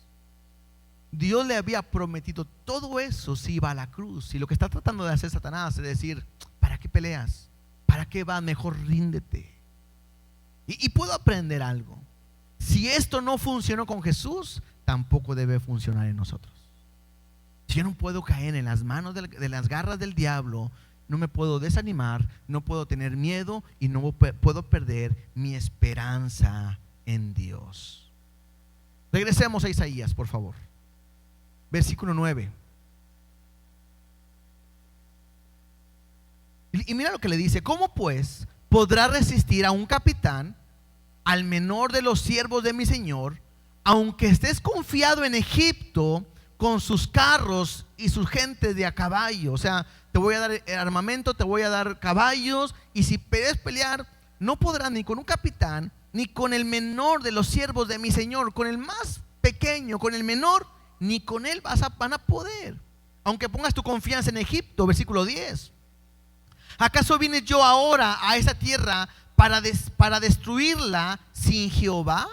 Dios le había prometido todo eso si iba a la cruz. Y lo que está tratando de hacer Satanás es decir: ¿para qué peleas? ¿Para qué vas? Mejor ríndete. Y puedo aprender algo. Si esto no funcionó con Jesús, tampoco debe funcionar en nosotros. Si yo no puedo caer en las manos de las garras del diablo, no me puedo desanimar, no puedo tener miedo y no puedo perder mi esperanza en Dios. Regresemos a Isaías, por favor. Versículo 9. Y mira lo que le dice: ¿cómo pues podrá resistir a un capitán, al menor de los siervos de mi Señor, aunque estés confiado en Egipto con sus carros y sus gentes de a caballo? O sea, te voy a dar armamento, te voy a dar caballos, y si quieres pelear, no podrás ni con un capitán, ni con el menor de los siervos de mi Señor. Con el más pequeño, con el menor, ni con él van a poder, aunque pongas tu confianza en Egipto. Versículo 10. ¿Acaso vine yo ahora a esa tierra para destruirla sin Jehová?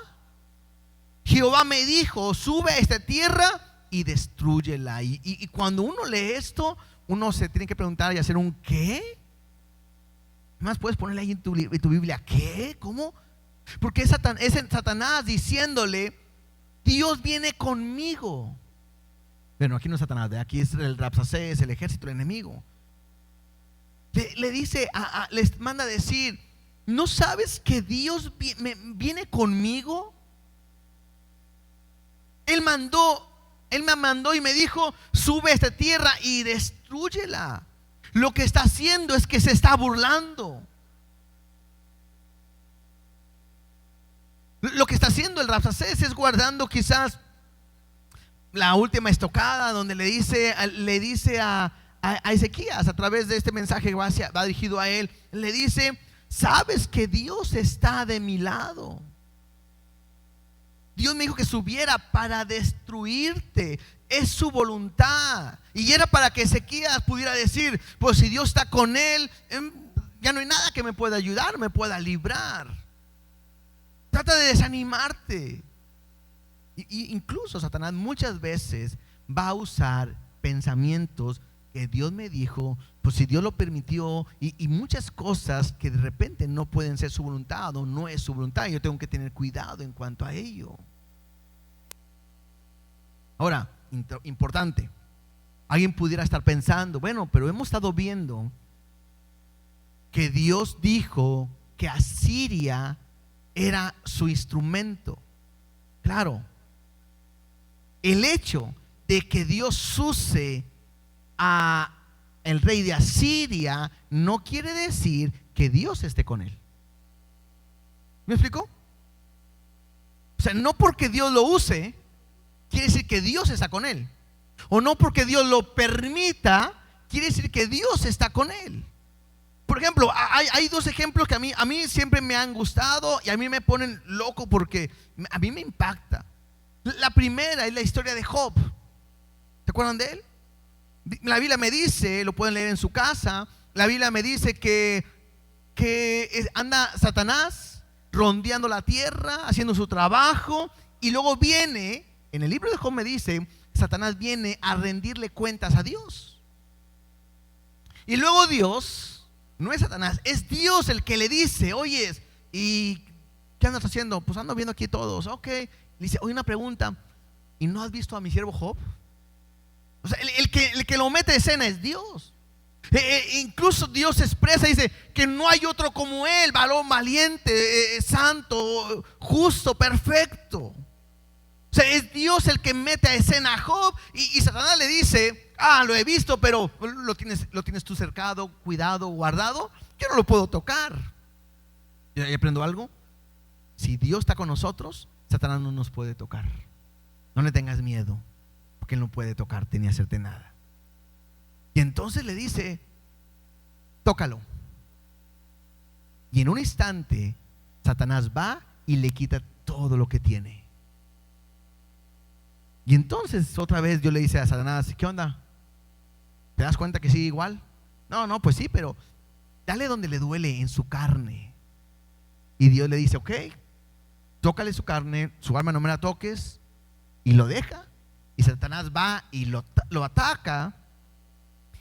Jehová me dijo: sube a esta tierra y destrúyela. Y cuando uno lee esto, uno se tiene que preguntar y hacer un ¿qué? Más puedes ponerle ahí en tu Biblia, ¿qué? ¿Cómo? Porque es Satanás diciéndole: Dios viene conmigo. Bueno, aquí no es Satanás, aquí es el Rabsacés, el ejército del enemigo. Le dice, les manda a decir: ¿no sabes que Dios viene conmigo? Él me mandó y me dijo: sube a esta tierra y destrúyela. Lo que está haciendo es que se está burlando. Lo que está haciendo el Rabsacés es guardando quizás la última estocada, donde le dice a Ezequías, a través de este mensaje que va dirigido a él, le dice: sabes que Dios está de mi lado. Dios me dijo que subiera para destruirte. Es su voluntad. Y era para que Ezequías pudiera decir: pues si Dios está con él, ya no hay nada que me pueda ayudar, me pueda librar. Trata de desanimarte. Y incluso Satanás muchas veces va a usar pensamientos que Dios me dijo, pues si Dios lo permitió, y muchas cosas que de repente no pueden ser su voluntad o no es su voluntad. Yo tengo que tener cuidado en cuanto a ello. Ahora, importante, alguien pudiera estar pensando: bueno, pero hemos estado viendo que Dios dijo que Asiria era su instrumento. Claro, el hecho de que Dios use a el rey de Asiria no quiere decir que Dios esté con él. ¿Me explico? O sea, no porque Dios lo use quiere decir que Dios está con él, o no porque Dios lo permita quiere decir que Dios está con él. Por ejemplo, hay dos ejemplos que a mí siempre me han gustado y a mí me ponen loco porque a mí me impacta. La primera es la historia de Job. ¿Se acuerdan de él? La Biblia me dice, lo pueden leer en su casa, la Biblia me dice que anda Satanás rondeando la tierra, haciendo su trabajo, y luego viene, en el libro de Job me dice, Satanás viene a rendirle cuentas a Dios. Y luego Dios, no es Satanás, es Dios el que le dice: oyes, ¿y qué andas haciendo? Pues ando viendo aquí todos. Ok. Le dice: oye, una pregunta, ¿y no has visto a mi siervo Job? O sea, el que lo mete a escena es Dios. Incluso Dios expresa, dice que no hay otro como él, varón valiente, santo, justo, perfecto. O sea, es Dios el que mete a escena a Job, y Satanás le dice: lo he visto, pero lo tienes tú cercado, cuidado, guardado. Yo no lo puedo tocar. ¿Y aprendo algo? Si Dios está con nosotros, Satanás no nos puede tocar. No le tengas miedo, porque él no puede tocarte ni hacerte nada. Y entonces le dice: tócalo. Y en un instante Satanás va y le quita todo lo que tiene. Y entonces otra vez Dios le dice a Satanás: ¿qué onda? ¿Te das cuenta que sigue igual? No, pues sí, pero dale donde le duele, en su carne. Y Dios le dice: ok, tócale su carne, su alma no me la toques. Y lo deja. Y Satanás va y lo ataca.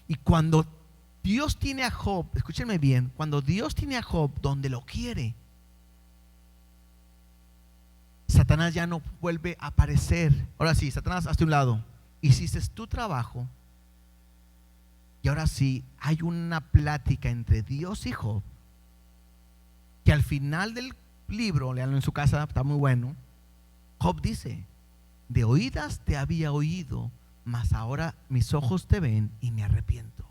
Y cuando Dios tiene a Job, escúchenme bien, cuando Dios tiene a Job donde lo quiere, Satanás ya no vuelve a aparecer. Ahora sí, Satanás, hazte un lado. hiciste tu trabajo. Y ahora sí, hay una plática entre Dios y Job, que al final del libro, leanlo en su casa, está muy bueno. Job dice: de oídas te había oído, mas ahora mis ojos te ven y me arrepiento.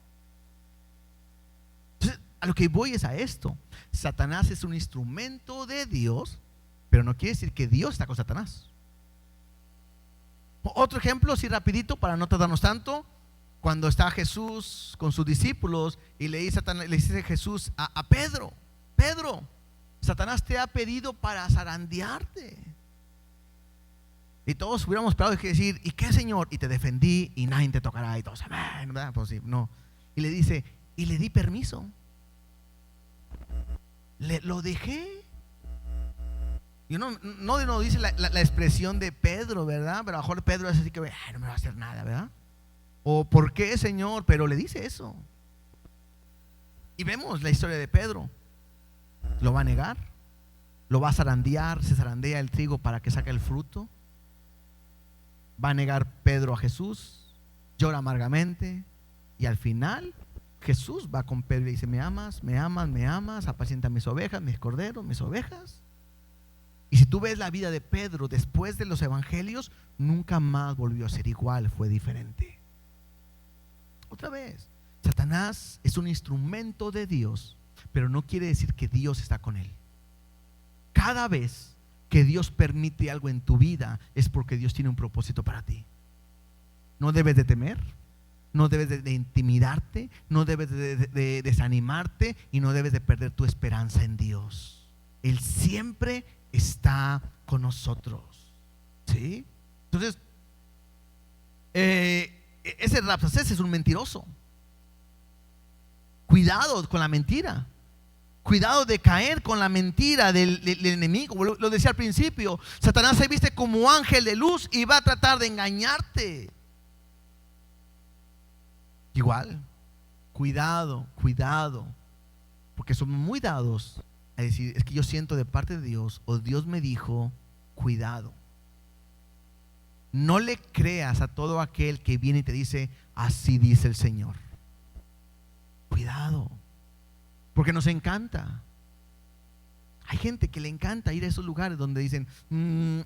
Entonces, a lo que voy es a esto. Satanás es un instrumento de Dios, pero no quiere decir que Dios está con Satanás. Otro ejemplo, así rapidito, para no tardarnos tanto. Cuando está Jesús con sus discípulos y le dice Jesús a Pedro: Pedro, Satanás te ha pedido para zarandearte. Y todos hubiéramos esperado decir: ¿y qué, Señor? Y te defendí y nadie te tocará. Y todos, amén, ¿verdad? Pues sí, no. Y le dice: y le di permiso, lo dejé. Y no dice la expresión de Pedro, ¿verdad? Pero a lo mejor Pedro es así que no me va a hacer nada, ¿verdad? O ¿por qué, Señor? Pero le dice eso. Y vemos la historia de Pedro. Lo va a negar, lo va a zarandear, se zarandea el trigo para que saque el fruto. Va a negar Pedro a Jesús, llora amargamente, y al final Jesús va con Pedro y dice: me amas, me amas, me amas, apacienta mis ovejas, mis corderos, mis ovejas. Y si tú ves la vida de Pedro después de los evangelios, nunca más volvió a ser igual, fue diferente. Otra vez, Satanás es un instrumento de Dios, pero no quiere decir que Dios está con él. Cada vez que Dios permite algo en tu vida es porque Dios tiene un propósito para ti. No debes de temer, no debes de intimidarte, no debes de desanimarte y no debes de perder tu esperanza en Dios. Él siempre está con nosotros, ¿sí? Entonces, ese Rabsacés es un mentiroso. Cuidado con la mentira. Cuidado de caer con la mentira del enemigo. Lo decía al principio, Satanás se viste como ángel de luz y va a tratar de engañarte. Igual, cuidado, porque somos muy dados a decir: es que yo siento de parte de Dios, o Dios me dijo. Cuidado. No le creas a todo aquel que viene y te dice: así dice el Señor. Cuidado, porque nos encanta. Hay gente que le encanta ir a esos lugares donde dicen: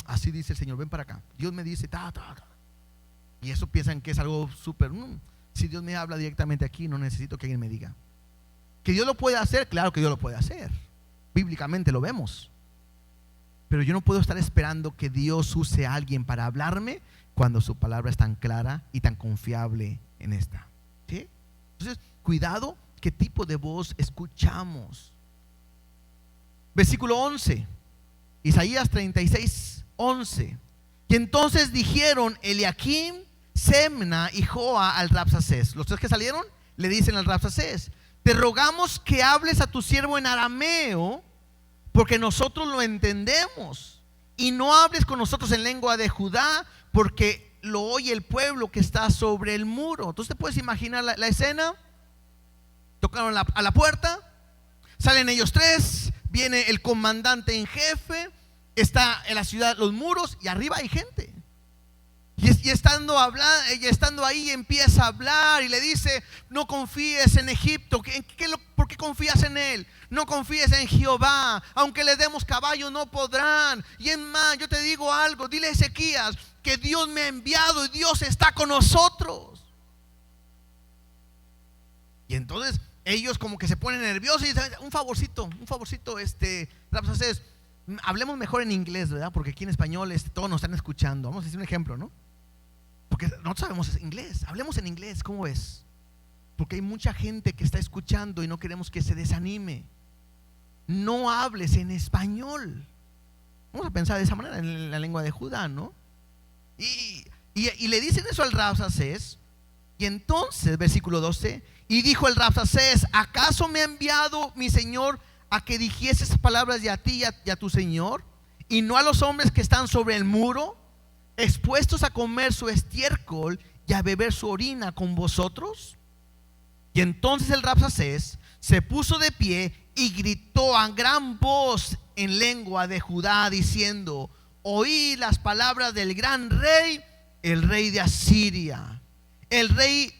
así dice el Señor, ven para acá, Dios me dice y eso piensan que es algo súper. Si Dios me habla directamente aquí, no necesito que alguien me diga. Que Dios lo puede hacer, claro que Dios lo puede hacer, bíblicamente lo vemos. Pero yo no puedo estar esperando que Dios use a alguien para hablarme cuando su palabra es tan clara y tan confiable en esta, ¿sí? Entonces, cuidado qué tipo de voz escuchamos. Versículo 11, Isaías 36:11. Y entonces dijeron Eliakim, Semna y Joa al Rabsacés. Los tres que salieron le dicen al Rabsacés: te rogamos que hables a tu siervo en arameo, porque nosotros lo entendemos, y no hables con nosotros en lengua de Judá, porque lo oye el pueblo que está sobre el muro. Entonces te puedes imaginar la escena. Tocaron a la puerta, salen ellos tres, viene el comandante en jefe, está en la ciudad los muros y arriba hay gente. Y estando ahí empieza a hablar y le dice: no confíes en Egipto. ¿Por qué confías en él? No confíes en Jehová. Aunque les demos caballo no podrán. Y es más, yo te digo algo, dile a Ezequías que Dios me ha enviado y Dios está con nosotros. Y entonces ellos como que se ponen nerviosos y dicen: un favorcito, Rabsacés, hablemos mejor en inglés, ¿verdad? Porque aquí en español todos nos están escuchando. Vamos a decir un ejemplo, ¿no? Porque no sabemos inglés, hablemos en inglés, ¿cómo ves? Porque hay mucha gente que está escuchando y no queremos que se desanime. No hables en español. Vamos a pensar de esa manera en la lengua de Judá, ¿no? Y le dicen eso al Rabsacés. Y entonces, versículo 12, y dijo el Rabsacés: ¿acaso me ha enviado mi señor a que dijese esas palabras de a ti y a tu señor, y no a los hombres que están sobre el muro, expuestos a comer su estiércol y a beber su orina con vosotros? Y entonces el Rabsacés se puso de pie y gritó a gran voz en lengua de Judá, diciendo: oí las palabras del gran rey, el rey de Asiria. El rey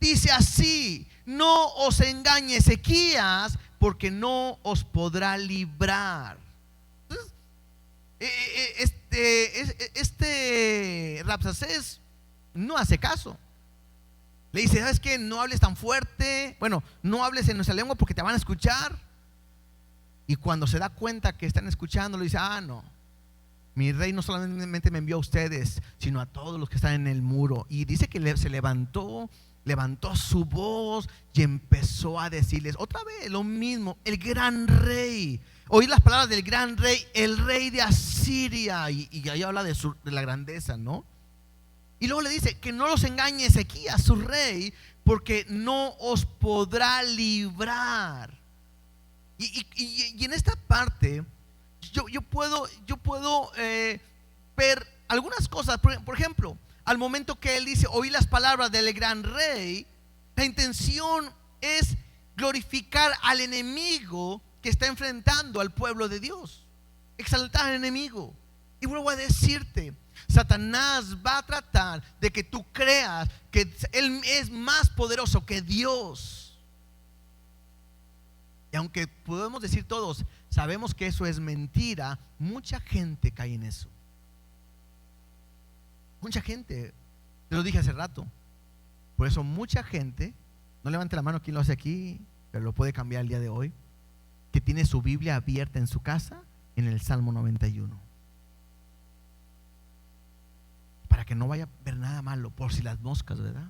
dice así: no os engañe Ezequías, porque no os podrá librar. Entonces, Rabsacés no hace caso. Le dice: ¿sabes qué? No hables tan fuerte. Bueno, no hables en nuestra lengua porque te van a escuchar. Y cuando se da cuenta que están escuchando, le dice: no, mi rey no solamente me envió a ustedes, sino a todos los que están en el muro. Y dice que se levantó su voz y empezó a decirles otra vez lo mismo: el gran rey. Oí las palabras del gran rey, el rey de Asiria. Y ahí habla de la grandeza, ¿no? Y luego le dice que no los engañe Ezequías, su rey, porque no os podrá librar. Y en esta parte yo puedo ver algunas cosas. Por ejemplo, al momento que él dice: oí las palabras del gran rey, la intención es glorificar al enemigo que está enfrentando al pueblo de Dios, exaltar al enemigo. Y vuelvo a decirte, Satanás va a tratar de que tú creas que él es más poderoso que Dios. Y aunque podemos decir todos, sabemos que eso es mentira, mucha gente cae en eso. Mucha gente, te lo dije hace rato. Por eso mucha gente, no levante la mano quien lo hace aquí, pero lo puede cambiar el día de hoy, que tiene su Biblia abierta en su casa en el Salmo 91. Para que no vaya a ver nada malo, por si las moscas, ¿verdad?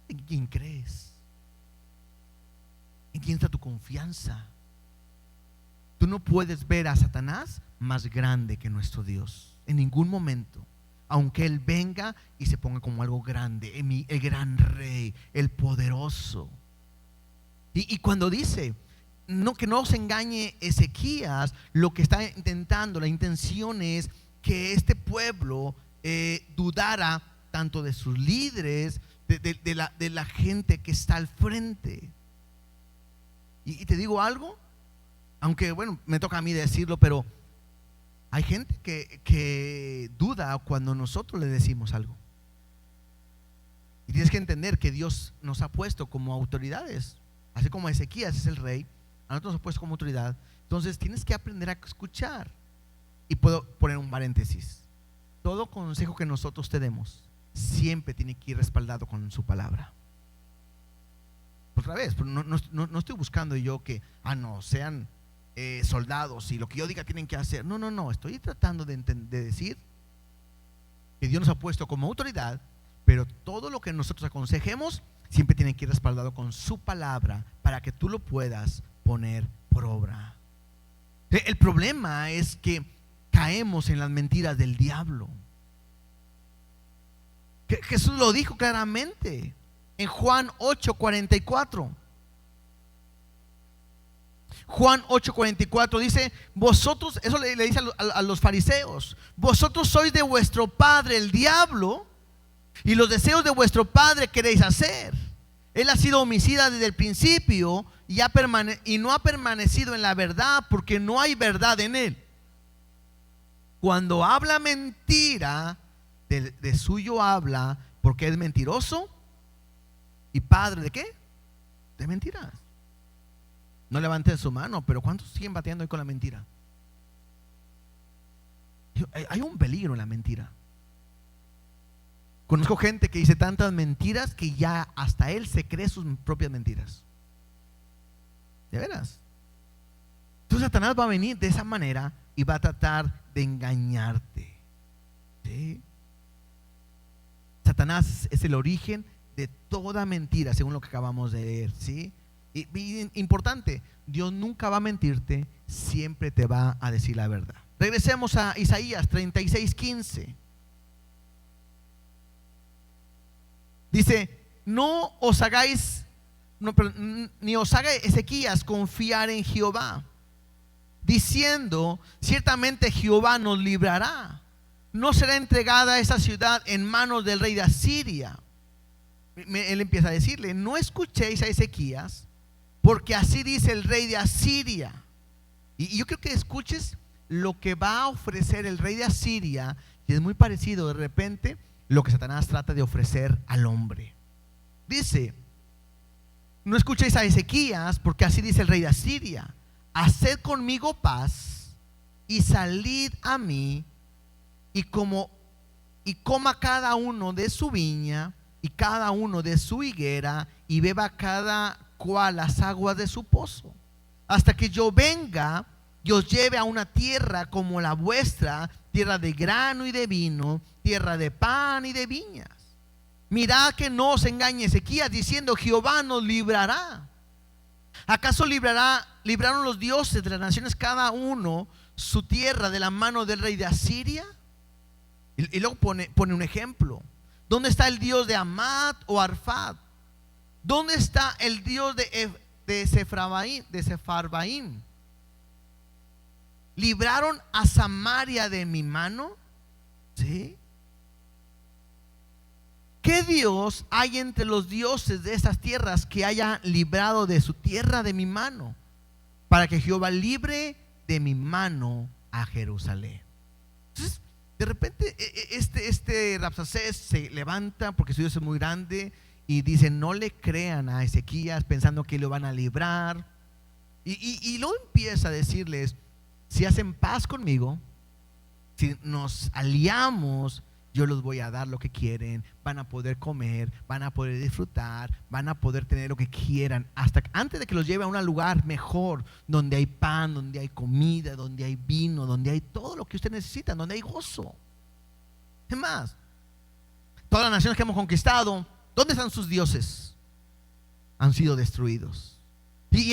¿En quién crees? ¿En quién está tu confianza? Tú no puedes ver a Satanás más grande que nuestro Dios en ningún momento, aunque él venga y se ponga como algo grande, el gran rey, el poderoso. Y cuando dice que no se engañe Ezequías, lo que está intentando, la intención es que este pueblo dudara tanto de sus líderes, de la gente que está al frente. Y te digo algo, aunque bueno, me toca a mí decirlo, pero hay gente que duda cuando nosotros le decimos algo. Y tienes que entender que Dios nos ha puesto como autoridades, así como Ezequías es el rey, a nosotros nos ha puesto como autoridad. Entonces tienes que aprender a escuchar. Y puedo poner un paréntesis: todo consejo que nosotros te demos siempre tiene que ir respaldado con su palabra. Otra vez, no estoy buscando yo que sean soldados y lo que yo diga tienen que hacer. No, estoy tratando de decir que Dios nos ha puesto como autoridad, pero todo lo que nosotros aconsejemos siempre tiene que ir respaldado con su palabra para que tú lo puedas poner por obra. El problema es que caemos en las mentiras del diablo. Jesús lo dijo claramente en Juan 8:44. Juan 8:44 dice: vosotros, eso le dice a los fariseos, vosotros sois de vuestro padre el diablo, y los deseos de vuestro padre queréis hacer. Él ha sido homicida desde el principio y no ha permanecido en la verdad, porque no hay verdad en él. Cuando habla mentira, de suyo habla, porque es mentiroso y padre ¿de qué? De mentiras. No levanten su mano, pero ¿cuántos siguen bateando hoy con la mentira? Hay un peligro en la mentira. Conozco gente que dice tantas mentiras que ya hasta él se cree sus propias mentiras. ¿De veras? Entonces Satanás va a venir de esa manera y va a tratar de engañarte. ¿Sí? Satanás es el origen de toda mentira, según lo que acabamos de leer. ¿Sí? Y importante, Dios nunca va a mentirte, siempre te va a decir la verdad. Regresemos a Isaías 36:15. Dice: no os hagáis, ni os haga Ezequías confiar en Jehová, diciendo: ciertamente Jehová nos librará, no será entregada esa ciudad en manos del rey de Asiria. Él empieza a decirle: no escuchéis a Ezequías, porque así dice el rey de Asiria. Y yo creo que escuches lo que va a ofrecer el rey de Asiria, Y es muy parecido de repente lo que Satanás trata de ofrecer al hombre. Dice: no escuchéis a Ezequías, porque así dice el rey de Asiria: haced conmigo paz y salid a mí, y coma cada uno de su viña y cada uno de su higuera, y beba cada cual las aguas de su pozo, hasta que yo venga y os lleve a una tierra como la vuestra, tierra de grano y de vino, tierra de pan y de viñas. Mirad que no os engañe Ezequías diciendo: Jehová nos librará. ¿Acaso libraron los dioses de las naciones cada uno su tierra de la mano del rey de Asiria? Y luego pone un ejemplo. ¿Dónde está el Dios de Amat o Arfad? ¿Dónde está el Dios de Sefarbaim? ¿Libraron a Samaria de mi mano? ¿Sí? ¿Qué Dios hay entre los dioses de esas tierras que haya librado de su tierra de mi mano, para que Jehová libre de mi mano a Jerusalén? Entonces, de repente este Rabsacés se levanta, porque su Dios es muy grande, y dice: no le crean a Ezequías pensando que lo van a librar. Y luego empieza a decirles: si hacen paz conmigo, si nos aliamos, yo les voy a dar lo que quieren, van a poder comer, van a poder disfrutar, van a poder tener lo que quieran, hasta antes de que los lleve a un lugar mejor, donde hay pan, donde hay comida, donde hay vino, donde hay todo lo que ustedes necesitan, donde hay gozo. Es más, todas las naciones que hemos conquistado, ¿dónde están sus dioses? Han sido destruidos. Y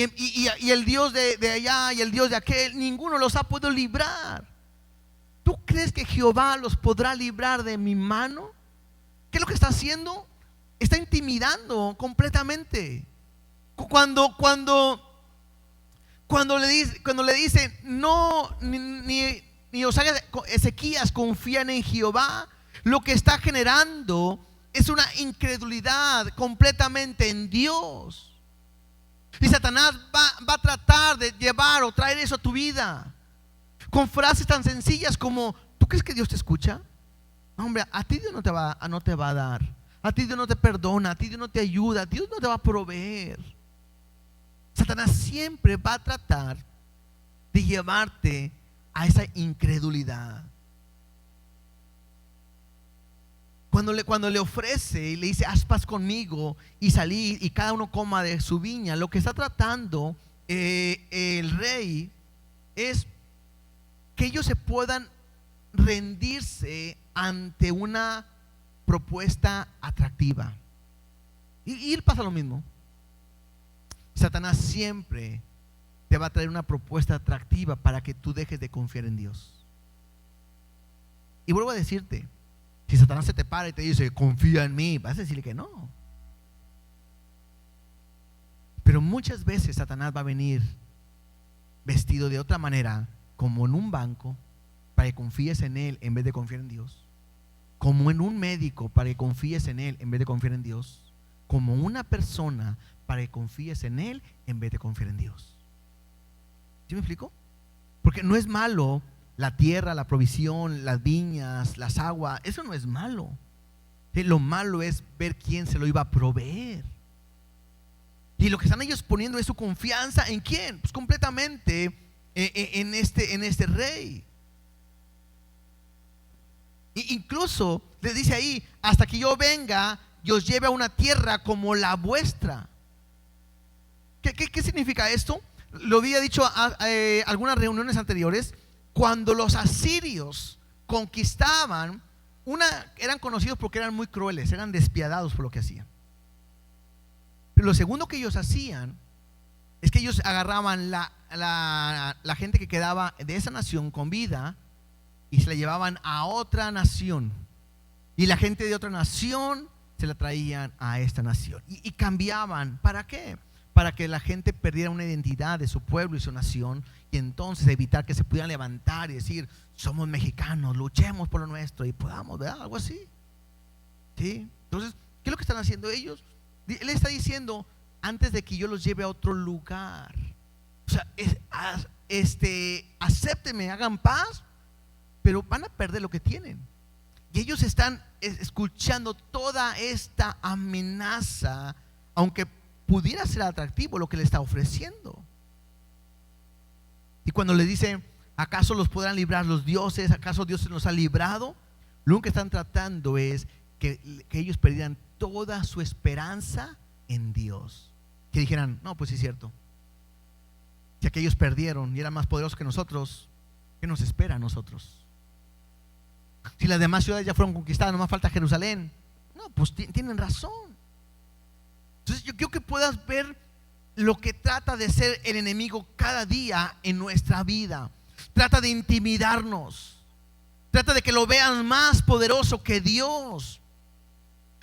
el Dios de allá y el Dios de aquel, ninguno los ha podido librar. ¿Tú crees que Jehová los podrá librar de mi mano? ¿Qué es lo que está haciendo? Está intimidando completamente. Cuando le dice: no, ni os haga Ezequías, confían en Jehová, lo que está generando es una incredulidad completamente en Dios. Y Satanás va a tratar de llevar o traer eso a tu vida con frases tan sencillas como: ¿tú crees que Dios te escucha? No, hombre, a ti Dios no te va a dar, a ti Dios no te perdona, a ti Dios no te ayuda, a ti Dios no te va a proveer. Satanás siempre va a tratar de llevarte a esa incredulidad. Cuando le ofrece y le dice: haz paz conmigo y salí y cada uno coma de su viña, lo que está tratando el rey es que ellos se puedan rendirse ante una propuesta atractiva. Y él pasa lo mismo. Satanás siempre te va a traer una propuesta atractiva para que tú dejes de confiar en Dios. Y vuelvo a decirte, si Satanás se te para y te dice: confía en mí, vas a decirle que no. Pero muchas veces Satanás va a venir vestido de otra manera, como en un banco, para que confíes en él en vez de confiar en Dios, como en un médico, para que confíes en él en vez de confiar en Dios, como una persona, para que confíes en él en vez de confiar en Dios. ¿Sí me explico? Porque no es malo la tierra, la provisión, las viñas, las aguas, eso no es malo. Lo malo es ver quién se lo iba a proveer. Y lo que están ellos poniendo es su confianza ¿en quién? Pues completamente en este rey. Incluso le dice ahí: hasta que yo venga y os lleve a una tierra como la vuestra. ¿Qué significa esto? Lo había dicho algunas reuniones anteriores. Cuando los asirios conquistaban, eran conocidos porque eran muy crueles, eran despiadados por lo que hacían. Pero lo segundo que ellos hacían es que ellos agarraban la gente que quedaba de esa nación con vida y se la llevaban a otra nación, y la gente de otra nación se la traían a esta nación y cambiaban. ¿Para qué? Para que la gente perdiera una identidad de su pueblo y su nación, y entonces evitar que se pudieran levantar y decir: somos mexicanos, luchemos por lo nuestro y podamos, ¿verdad? Algo así. ¿Sí? Entonces, ¿qué es lo que están haciendo ellos? Él está diciendo: antes de que yo los lleve a otro lugar, o sea, acéptenme, hagan paz, pero van a perder lo que tienen. Y ellos están escuchando toda esta amenaza, aunque pudiera ser atractivo lo que le está ofreciendo. Y cuando le dice, ¿acaso los podrán librar los dioses? ¿Acaso Dios nos ha librado? Lo único que están tratando es que ellos perdieran toda su esperanza en Dios. Que dijeran, no, pues sí es cierto. Si aquellos perdieron y eran más poderosos que nosotros, ¿qué nos espera a nosotros? Si las demás ciudades ya fueron conquistadas, no más falta Jerusalén. No, pues tienen razón. Entonces yo quiero que puedas ver lo que trata de ser el enemigo cada día en nuestra vida. Trata de intimidarnos. Trata de que lo vean más poderoso que Dios.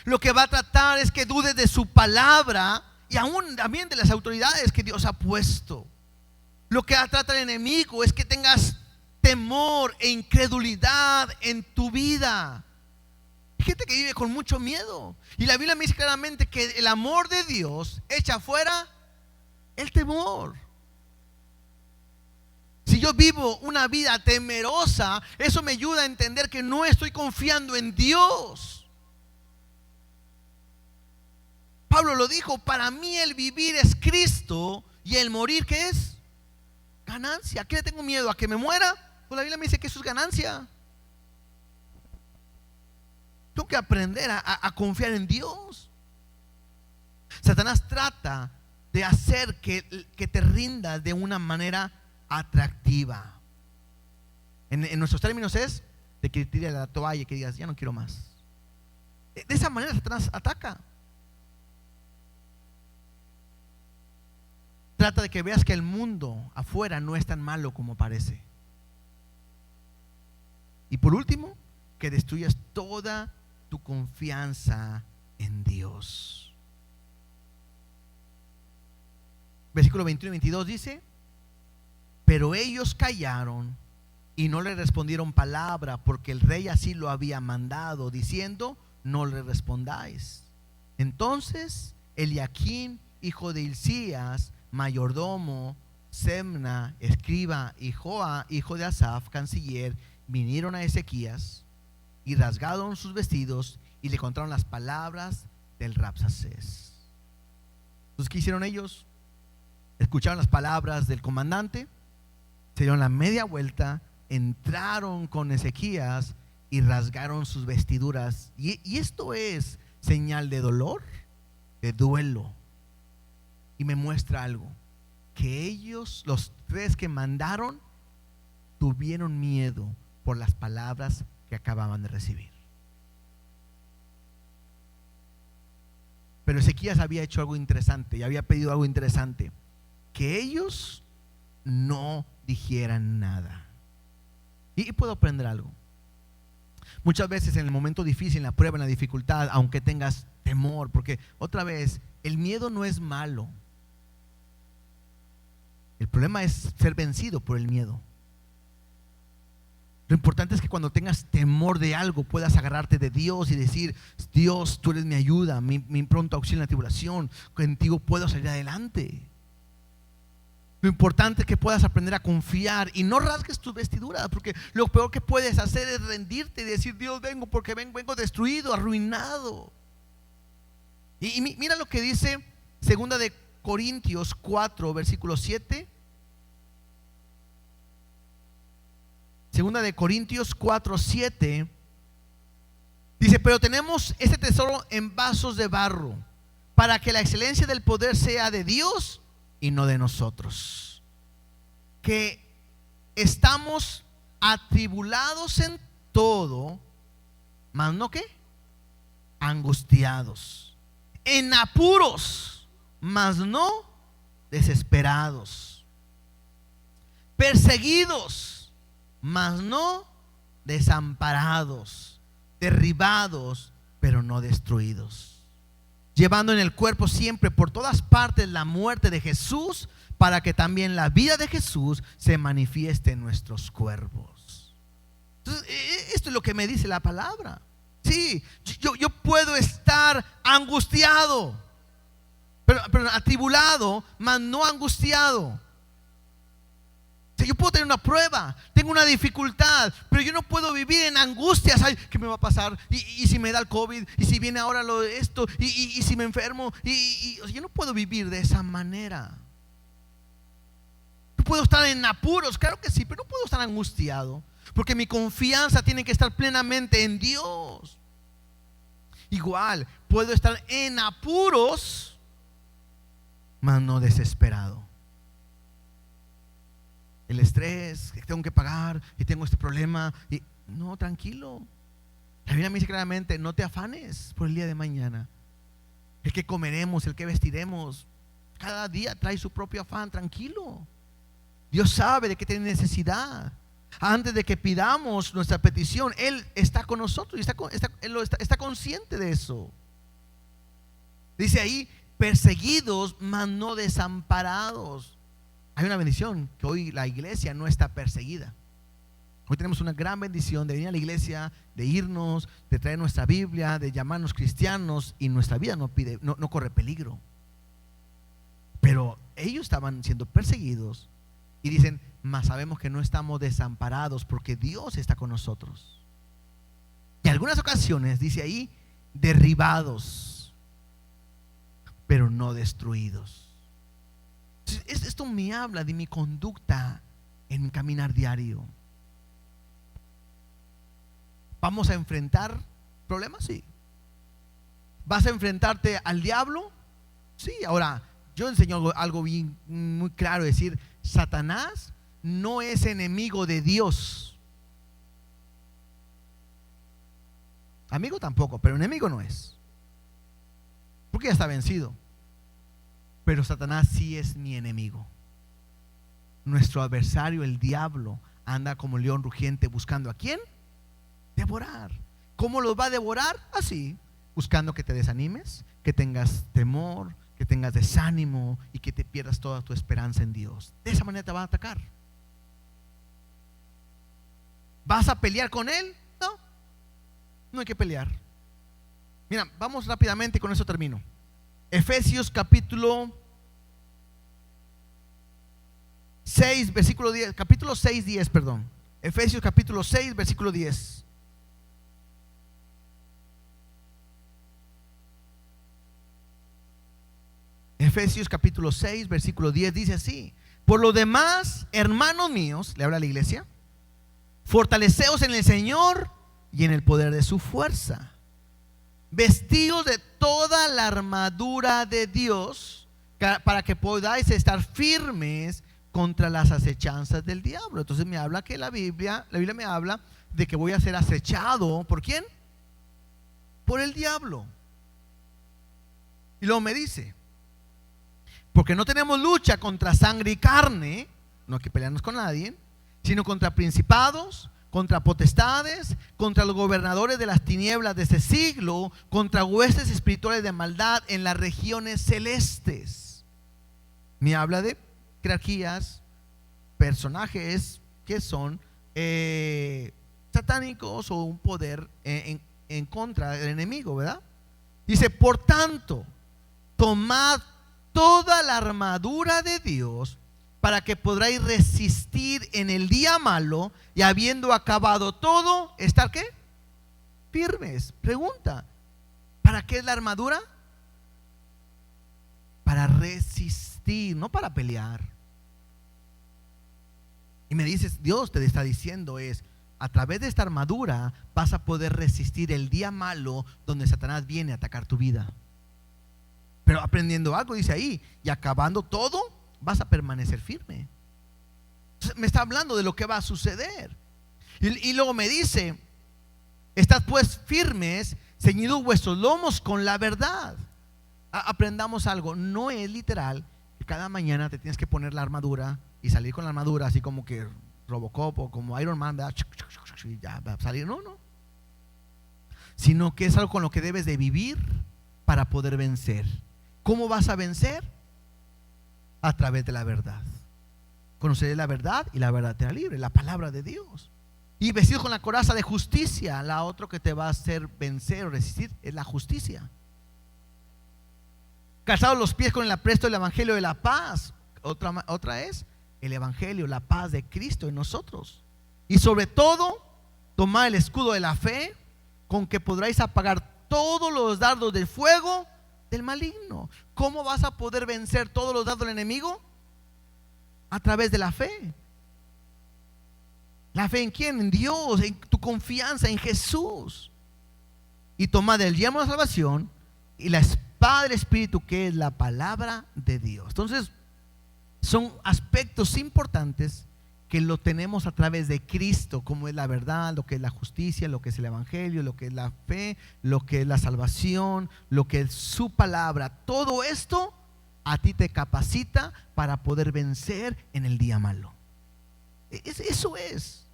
Lo que va a tratar es que dudes de su palabra y aún también de las autoridades que Dios ha puesto. Lo que trata el enemigo es que tengas temor e incredulidad en tu vida. Hay gente que vive con mucho miedo. Y la Biblia me dice claramente que el amor de Dios echa fuera el temor. Si yo vivo una vida temerosa, eso me ayuda a entender que no estoy confiando en Dios. Pablo lo dijo, para mí el vivir es Cristo y el morir, ¿qué es? Ganancia. ¿A qué le tengo miedo? ¿A que me muera? Pues la Biblia me dice que eso es ganancia. Tengo que aprender a confiar en Dios. Satanás trata de hacer que te rindas de una manera atractiva. En nuestros términos es de que te tires la toalla y que digas, ya no quiero más. De esa manera Satanás ataca. Trata de que veas que el mundo afuera no es tan malo como parece. Y por último, que destruyas toda tu confianza en Dios. Versículo 21 y 22 dice: pero ellos callaron y no le respondieron palabra, porque el rey así lo había mandado, diciendo: no le respondáis. Entonces Eliaquim, hijo de Hilcías, mayordomo, Semna, escriba, y Joa, hijo de Asaf, canciller, vinieron a Ezequías y rasgaron sus vestidos y le contaron las palabras del Rabsacés. Entonces, ¿qué hicieron ellos? Escucharon las palabras del comandante, se dieron la media vuelta, entraron con Ezequías y rasgaron sus vestiduras. Y esto es señal de dolor, de duelo. Y me muestra algo, que ellos, los tres que mandaron, tuvieron miedo por las palabras que acababan de recibir. Pero Ezequías había hecho algo interesante y había pedido algo interesante: que ellos no dijeran nada. Y puedo aprender algo. Muchas veces en el momento difícil, en la prueba, en la dificultad, aunque tengas temor, porque otra vez, el miedo no es malo. El problema es ser vencido por el miedo. Lo importante es que cuando tengas temor de algo puedas agarrarte de Dios y decir: Dios, tú eres mi ayuda, mi pronto auxilio en la tribulación, contigo puedo salir adelante. Lo importante es que puedas aprender a confiar y no rasgues tus vestiduras, porque lo peor que puedes hacer es rendirte y decir: Dios, vengo porque vengo destruido, arruinado. Y mira lo que dice 2 de Corintios 4, versículo 7. 2 de Corintios 4, 7 dice: pero tenemos este tesoro en vasos de barro, para que la excelencia del poder sea de Dios y no de nosotros. Que estamos atribulados en todo, mas no ¿qué? Angustiados, en apuros, mas no desesperados, perseguidos, mas no desamparados, derribados, pero no destruidos, llevando en el cuerpo siempre por todas partes la muerte de Jesús, para que también la vida de Jesús se manifieste en nuestros cuerpos. Entonces, esto es lo que me dice la palabra. Sí, yo puedo estar angustiado, pero atribulado, mas no angustiado. sea, yo puedo tener una prueba, tengo una dificultad, pero yo no puedo vivir en angustias. Ay, ¿qué me va a pasar? Y si me da el COVID, y si viene ahora lo de esto, y si me enfermo, o sea, yo no puedo vivir de esa manera. No puedo estar en apuros, claro que sí, pero no puedo estar angustiado, porque mi confianza tiene que estar plenamente en Dios. Igual, puedo estar en apuros, mas no desesperado. El estrés, que tengo que pagar y tengo este problema. No, tranquilo. La Biblia me dice claramente: no te afanes por el día de mañana. El que comeremos, el que vestiremos, cada día trae su propio afán. Tranquilo. Dios sabe de qué tiene necesidad. Antes de que pidamos nuestra petición, Él está con nosotros y está consciente de eso. Dice ahí: perseguidos, mas no desamparados. Hay una bendición, que hoy la iglesia no está perseguida. Hoy tenemos una gran bendición de venir a la iglesia, de irnos, de traer nuestra Biblia, de llamarnos cristianos, y nuestra vida no corre peligro. Pero ellos estaban siendo perseguidos y dicen: mas sabemos que no estamos desamparados porque Dios está con nosotros. Y en algunas ocasiones dice ahí: derribados, pero no destruidos. Esto me habla de mi conducta en mi caminar diario. ¿Vamos a enfrentar problemas? Sí. ¿Vas a enfrentarte al diablo? Sí. Ahora, yo enseño algo bien, muy claro: decir, Satanás no es enemigo de Dios. Amigo tampoco, pero enemigo no es, porque ya está vencido. Pero Satanás sí es mi enemigo. Nuestro adversario, el diablo, anda como león rugiente buscando ¿a quién? Devorar. ¿Cómo los va a devorar? Así, buscando que te desanimes, que tengas temor, que tengas desánimo y que te pierdas toda tu esperanza en Dios. De esa manera te va a atacar. ¿Vas a pelear con él? No, no hay que pelear. Mira, vamos rápidamente y con eso termino. Efesios capítulo 6, versículo 10, capítulo 6, 10, perdón. Efesios capítulo 6, versículo 10. Efesios capítulo 6, versículo 10 dice así: por lo demás, hermanos míos, le habla a la iglesia, fortaleceos en el Señor y en el poder de su fuerza, vestidos de toda la armadura de Dios, para que podáis estar firmes contra las acechanzas del diablo. Entonces me habla que la Biblia me habla de que voy a ser acechado. ¿Por quién? Por el diablo. Y luego me dice: porque no tenemos lucha contra sangre y carne, no hay que pelearnos con nadie, sino contra principados, contra potestades, contra los gobernadores de las tinieblas de este siglo, contra huestes espirituales de maldad en las regiones celestes. Me habla de jerarquías, personajes que son satánicos o un poder en contra del enemigo, ¿verdad? Dice: por tanto, tomad toda la armadura de Dios, para que podráis resistir en el día malo, y habiendo acabado todo, ¿estar qué? Firmes. Pregunta: ¿para qué es la armadura? Para resistir, no para pelear. Y me dices, Dios te está diciendo a través de esta armadura vas a poder resistir el día malo donde Satanás viene a atacar tu vida. Pero aprendiendo algo, dice ahí, y acabando todo, vas a permanecer firme. Entonces, me está hablando de lo que va a suceder. Y luego me dice: estad pues firmes, ceñidos vuestros lomos con la verdad. Aprendamos algo: no es literal que cada mañana te tienes que poner la armadura y salir con la armadura así como que Robocop o como Iron Man, ¿verdad? Y ya va a salir. No. Sino que es algo con lo que debes de vivir para poder vencer. ¿Cómo vas a vencer? A través de la verdad. Conoceré la verdad y la verdad te hará libre, la palabra de Dios. Y vestido con la coraza de justicia. La otra que te va a hacer vencer o resistir es la justicia. Calzados los pies con el apresto del evangelio de la paz. Otra es el evangelio, la paz de Cristo en nosotros. Y sobre todo, tomad el escudo de la fe, con que podréis apagar todos los dardos del fuego del maligno. ¿Cómo vas a poder vencer todos los dardos del enemigo? A través de la fe. ¿La fe en quién? En Dios, en tu confianza en Jesús. Y tomad el yelmo de la salvación y la espada del Espíritu, que es la palabra de Dios. Entonces, son aspectos importantes que lo tenemos a través de Cristo, como es la verdad, lo que es la justicia, lo que es el evangelio, lo que es la fe, lo que es la salvación, lo que es su palabra. Todo esto a ti te capacita para poder vencer en el día malo. Eso es.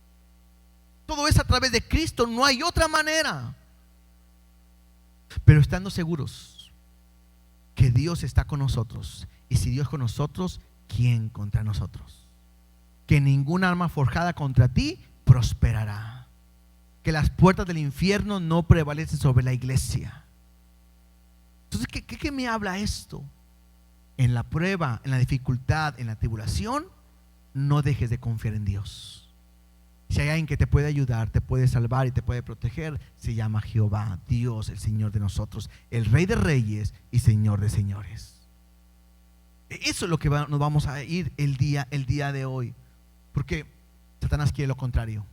Todo es a través de Cristo, no hay otra manera. Pero estando seguros que Dios está con nosotros, y si Dios con nosotros, ¿quién contra nosotros? Que ninguna arma forjada contra ti prosperará, que las puertas del infierno no prevalecen sobre la iglesia. Entonces, ¿qué me habla esto? En la prueba, en la dificultad, en la tribulación, no dejes de confiar en Dios. Si hay alguien que te puede ayudar, te puede salvar y te puede proteger, se llama Jehová, Dios, el Señor de nosotros, el Rey de Reyes y Señor de Señores. Eso es lo que nos vamos a ir el día de hoy. Porque Satanás quiere lo contrario,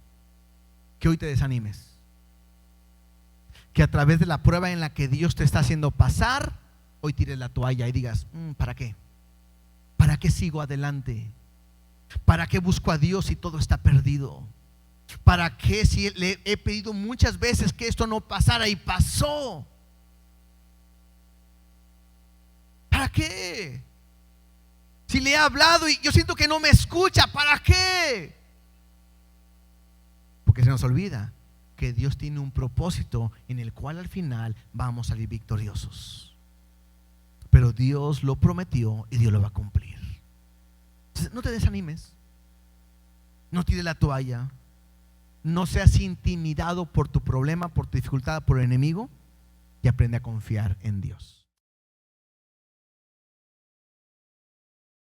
que hoy te desanimes, que a través de la prueba en la que Dios te está haciendo pasar, hoy tires la toalla y digas, ¿para qué? ¿Para qué sigo adelante? ¿Para qué busco a Dios si todo está perdido? ¿Para qué si le he pedido muchas veces que esto no pasara y pasó? ¿Para qué? Si le he hablado y yo siento que no me escucha, ¿para qué? Porque se nos olvida que Dios tiene un propósito en el cual al final vamos a salir victoriosos. Pero Dios lo prometió y Dios lo va a cumplir. Entonces, no te desanimes, no tires la toalla, no seas intimidado por tu problema, por tu dificultad, por el enemigo, y aprende a confiar en Dios.